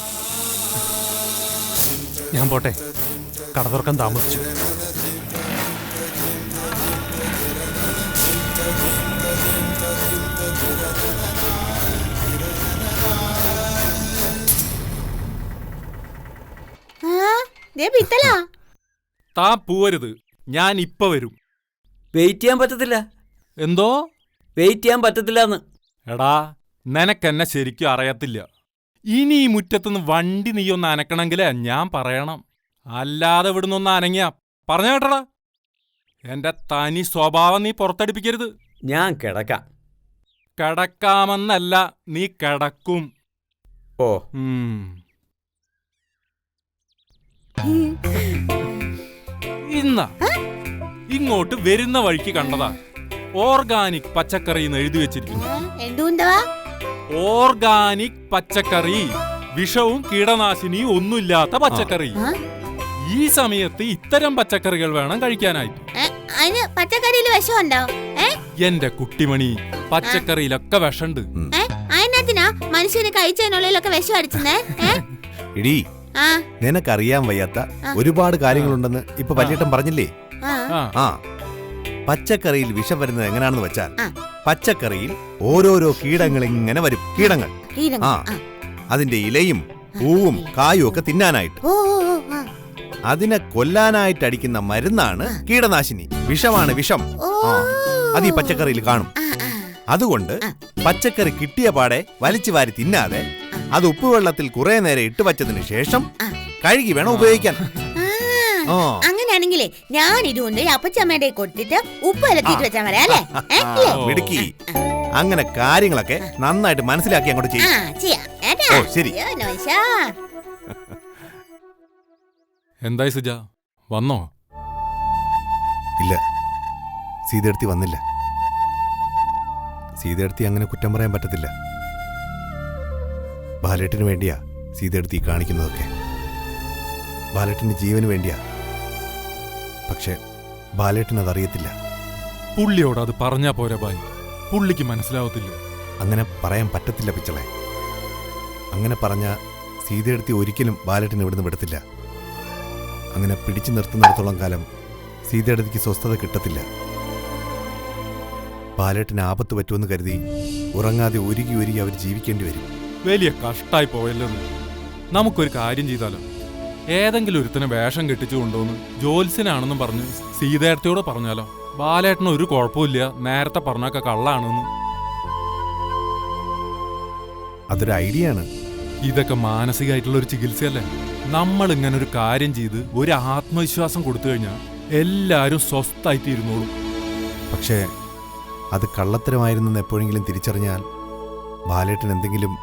ഞാൻ പോട്ടെ, കട തുറക്കാൻ താമസിച്ചു. താ പോവരുത്, ഞാൻ ഇപ്പൊ വരും. വെയിറ്റ് ചെയ്യാൻ പറ്റത്തില്ല. എന്തോ വെയിറ്റ് ചെയ്യാൻ പറ്റത്തില്ലെന്ന്. എടാ, നിനക്കെന്നെ ശരിക്കും അറിയത്തില്ല. ഇനി ഈ മുറ്റത്തുനിന്ന് വണ്ടി നീ ഒന്ന് അനക്കണമെങ്കിലേ ഞാൻ പറയണം. അല്ലാതെ ഇവിടുന്നൊന്ന് അനങ്ങിയ പറഞ്ഞ കേട്ടടാ, എന്റെ തനി സ്വഭാവം നീ പുറത്തടിപ്പിക്കരുത്. ഞാൻ കിടക്കാം. കിടക്കാമെന്നല്ല, നീ കിടക്കും. ഓ ഇന്ന ഇങ്ങോട്ട് വരുന്ന വഴിക്ക് കണ്ടതാ ഓർഗാനിക് പച്ചക്കറി എന്ന് എഴുതി വെച്ചിരിക്കുന്നു. ഓർഗാനിക് പച്ചക്കറി, വിഷവും കീടനാശിനിയും ഒന്നുമില്ലാത്ത പച്ചക്കറി. ഈ സമയത്ത് ഇത്തരം പച്ചക്കറികൾ വേണം കഴിക്കാനായിട്ട്. പച്ചക്കറിയിൽ വിഷമുണ്ടോ? എന്റെ കുട്ടിമണി, പച്ചക്കറിയിലൊക്കെ വിഷമുണ്ട്. മനുഷ്യന് കഴിച്ചതിനുള്ളിലൊക്കെ വിഷം അടിച്ചേ. ഇടി, നിനക്കറിയാൻ വയ്യാത്ത ഒരുപാട് കാര്യങ്ങളുണ്ടെന്ന് ഇപ്പൊ വല്യേട്ടൻ പറഞ്ഞില്ലേ? ആ, പച്ചക്കറിയിൽ വിഷം വരുന്നത് എങ്ങനെയാണെന്ന് വെച്ചാൽ, പച്ചക്കറിയിൽ ഓരോരോ കീടങ്ങൾ ഇങ്ങനെ വരും. കീടങ്ങൾ അതിന്റെ ഇലയും പൂവും കായും ഒക്കെ തിന്നാനായിട്ട്. അതിനെ കൊല്ലാനായിട്ട് അടിക്കുന്ന മരുന്നാണ് കീടനാശിനി. വിഷമാണ് വിഷം. അത് ഈ പച്ചക്കറിയിൽ കാണും. അതുകൊണ്ട് പച്ചക്കറി കിട്ടിയ പാടെ വലിച്ചു വാരി തിന്നാതെ അത് ഉപ്പുവെള്ളത്തിൽ കുറെ നേരം ഇട്ട് വച്ചതിന് ശേഷം കഴുകി വേണം ഉപയോഗിക്കാൻ. അങ്ങനെയാണെങ്കിലേ ഞാൻ ഇതുകൊണ്ട് അപ്പച്ചമ്മയുടെ കൊടുത്തിട്ട് ഉപ്പ് ഇളക്കിട്ട് വെച്ചാൽ മതി. മിടുക്കി. അങ്ങനെ കാര്യങ്ങളൊക്കെ നന്നായിട്ട് മനസ്സിലാക്കി അങ്ങോട്ട് ചെയ്യാം. ശരി. എന്തായി സുജ, വന്നോ? ഇല്ല, സീതയെടുത്തി വന്നില്ല. സീതയെടുത്തി അങ്ങനെ കുറ്റം പറയാൻ പറ്റത്തില്ല. ബാലേട്ടന് വേണ്ടിയാ സീതയെടുത്തി കാണിക്കുന്നതൊക്കെ. ബാലേട്ടന്റെ ജീവന് വേണ്ടിയാ. പക്ഷെ ബാലേട്ടൻ അതറിയത്തില്ല. പുള്ളിയോട് അത് പറഞ്ഞാ പോരാ ബായ്, പുള്ളിക്ക് മനസ്സിലാവത്തില്ല. അങ്ങനെ പറയാൻ പറ്റത്തില്ല പിച്ചളെ. അങ്ങനെ പറഞ്ഞ സീതയെടുത്തി ഒരിക്കലും ബാലേട്ടൻ ഇവിടുന്ന് വിടത്തില്ല. അങ്ങനെ പിടിച്ചു നിർത്തുന്നിടത്തോളം കാലം സീതയുടെ അടുത്തേക്ക് സ്വസ്ഥത കിട്ടത്തില്ല. ബാലേട്ടന് ആപത്ത് പറ്റുമെന്ന് കരുതി ഉറങ്ങാതെ ഒരുക്കി അവർ ജീവിക്കേണ്ടി വരും. വലിയ കഷ്ടായി പോയല്ലോ. നമുക്കൊരു കാര്യം ചെയ്താലോ? ഏതെങ്കിലും ഒരുത്തനെ വേഷം കെട്ടിച്ചു കൊണ്ടുവന്ന് ജോത്സ്യനാണെന്നും പറഞ്ഞ് സീതേടത്തിയോട് പറഞ്ഞാലോ? ബാലേട്ടന് ഒരു കുഴപ്പമില്ല, നേരത്തെ പറഞ്ഞൊക്കെ കള്ളാണെന്ന്. അതൊരു ഐഡിയ ആണ്. ഇതൊക്കെ മാനസികമായിട്ടുള്ള ഒരു ചികിത്സയല്ലേ? നമ്മൾ ഇങ്ങനെ ഒരു കാര്യം ചെയ്ത് ഒരു ആത്മവിശ്വാസം കൊടുത്തു കഴിഞ്ഞാൽ എല്ലാവരും സ്വസ്ഥായിട്ട് ഇരുന്നോളും. പക്ഷേ അത് കള്ളത്തരമായിരുന്നെന്ന് എപ്പോഴെങ്കിലും തിരിച്ചറിഞ്ഞാൽ ബാലേട്ടൻ എന്തെങ്കിലും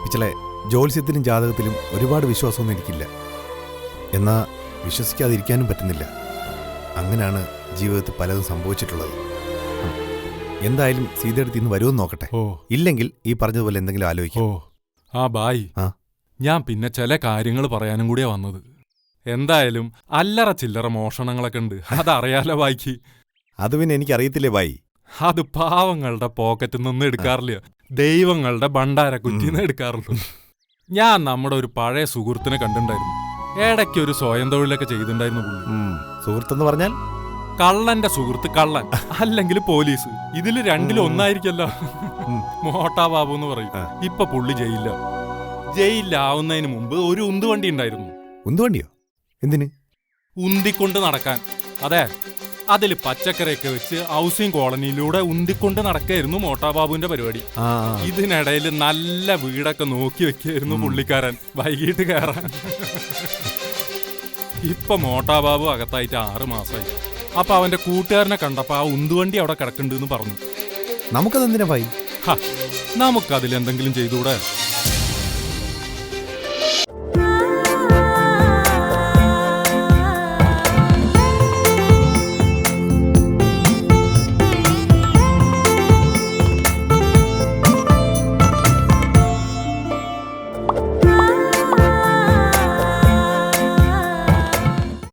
പിച്ചളെ ജ്യോത്സ്യത്തിലും ജാതകത്തിലും ഒരുപാട് വിശ്വാസമൊന്നും എനിക്കില്ല. എന്നാൽ വിശ്വസിക്കാതിരിക്കാനും പറ്റുന്നില്ല. അങ്ങനെയാണ് ജീവിതത്തിൽ പലതും സംഭവിച്ചിട്ടുള്ളത്. എന്തായാലും സീതയുടെ ഇന്ന് വരുമെന്ന് നോക്കട്ടെ. ഇല്ലെങ്കിൽ ഈ പറഞ്ഞതുപോലെ എന്തെങ്കിലും ആലോചിക്കും. ആ ബായ്, ഞാൻ പിന്നെ ചില കാര്യങ്ങൾ പറയാനും കൂടിയാ വന്നത്. എന്തായാലും അല്ലറ ചില്ലറ മോഷണങ്ങളൊക്കെ ഉണ്ട്, അതറിയാലോ ബായിക്ക്. അത് പിന്നെ എനിക്കറിയത്തില്ലേ ബായി. അത് പാവങ്ങളുടെ പോക്കറ്റിൽ നിന്ന് എടുക്കാറില്ല, ദൈവങ്ങളുടെ ഭണ്ഡാര കുറ്റിന്ന് എടുക്കാറുള്ളൂ. ഞാൻ നമ്മുടെ ഒരു പഴയ സുഹൃത്തിനെ കണ്ടിട്ടുണ്ടായിരുന്നു. ഇടയ്ക്ക് ഒരു സ്വയം തൊഴിലൊക്കെ ചെയ്തിട്ടുണ്ടായിരുന്നു പുള്ളി. സുഹൃത്തെന്ന് പറഞ്ഞാൽ കള്ളന്റെ സുഹൃത്ത് കള്ളൻ, അല്ലെങ്കിൽ പോലീസ്. ഇതില് രണ്ടിലും ഒന്നായിരിക്കല്ലോ. മോട്ടാ ബാബു എന്ന് പറയും. ഇപ്പൊ പുള്ളി ജയിലിലാവുന്നതിന് മുമ്പ് ഒരു ഉന്തുവണ്ടി ഉണ്ടായിരുന്നു. ഉന്തുവണ്ടിയോ? എന്തിന്? ഉന്തിക്കൊണ്ട് നടക്കാൻ. അതെ, അതിൽ പച്ചക്കറിയൊക്കെ വെച്ച് ഹൗസിംഗ് കോളനിയിലൂടെ ഉന്തിക്കൊണ്ട് നടക്കായിരുന്നു മോട്ടാബാബുവിന്റെ പരിപാടി. ഇതിനിടയിൽ നല്ല വീടൊക്കെ നോക്കി വെക്കായിരുന്നു പുള്ളിക്കാരൻ വൈകിട്ട് കയറാൻ. ഇപ്പൊ മോട്ടാബാബു അകത്തായിട്ട് 6 മാസമായി. അപ്പൊ അവന്റെ കൂട്ടുകാരനെ കണ്ടപ്പോ ആ ഉന്തുവണ്ടി അവിടെ കിടക്കുന്നുണ്ടെന്ന് പറഞ്ഞു. നമുക്കതെന്തിനാ ഭായി? നമുക്കതിലെന്തെങ്കിലും ചെയ്തുകൂടെ?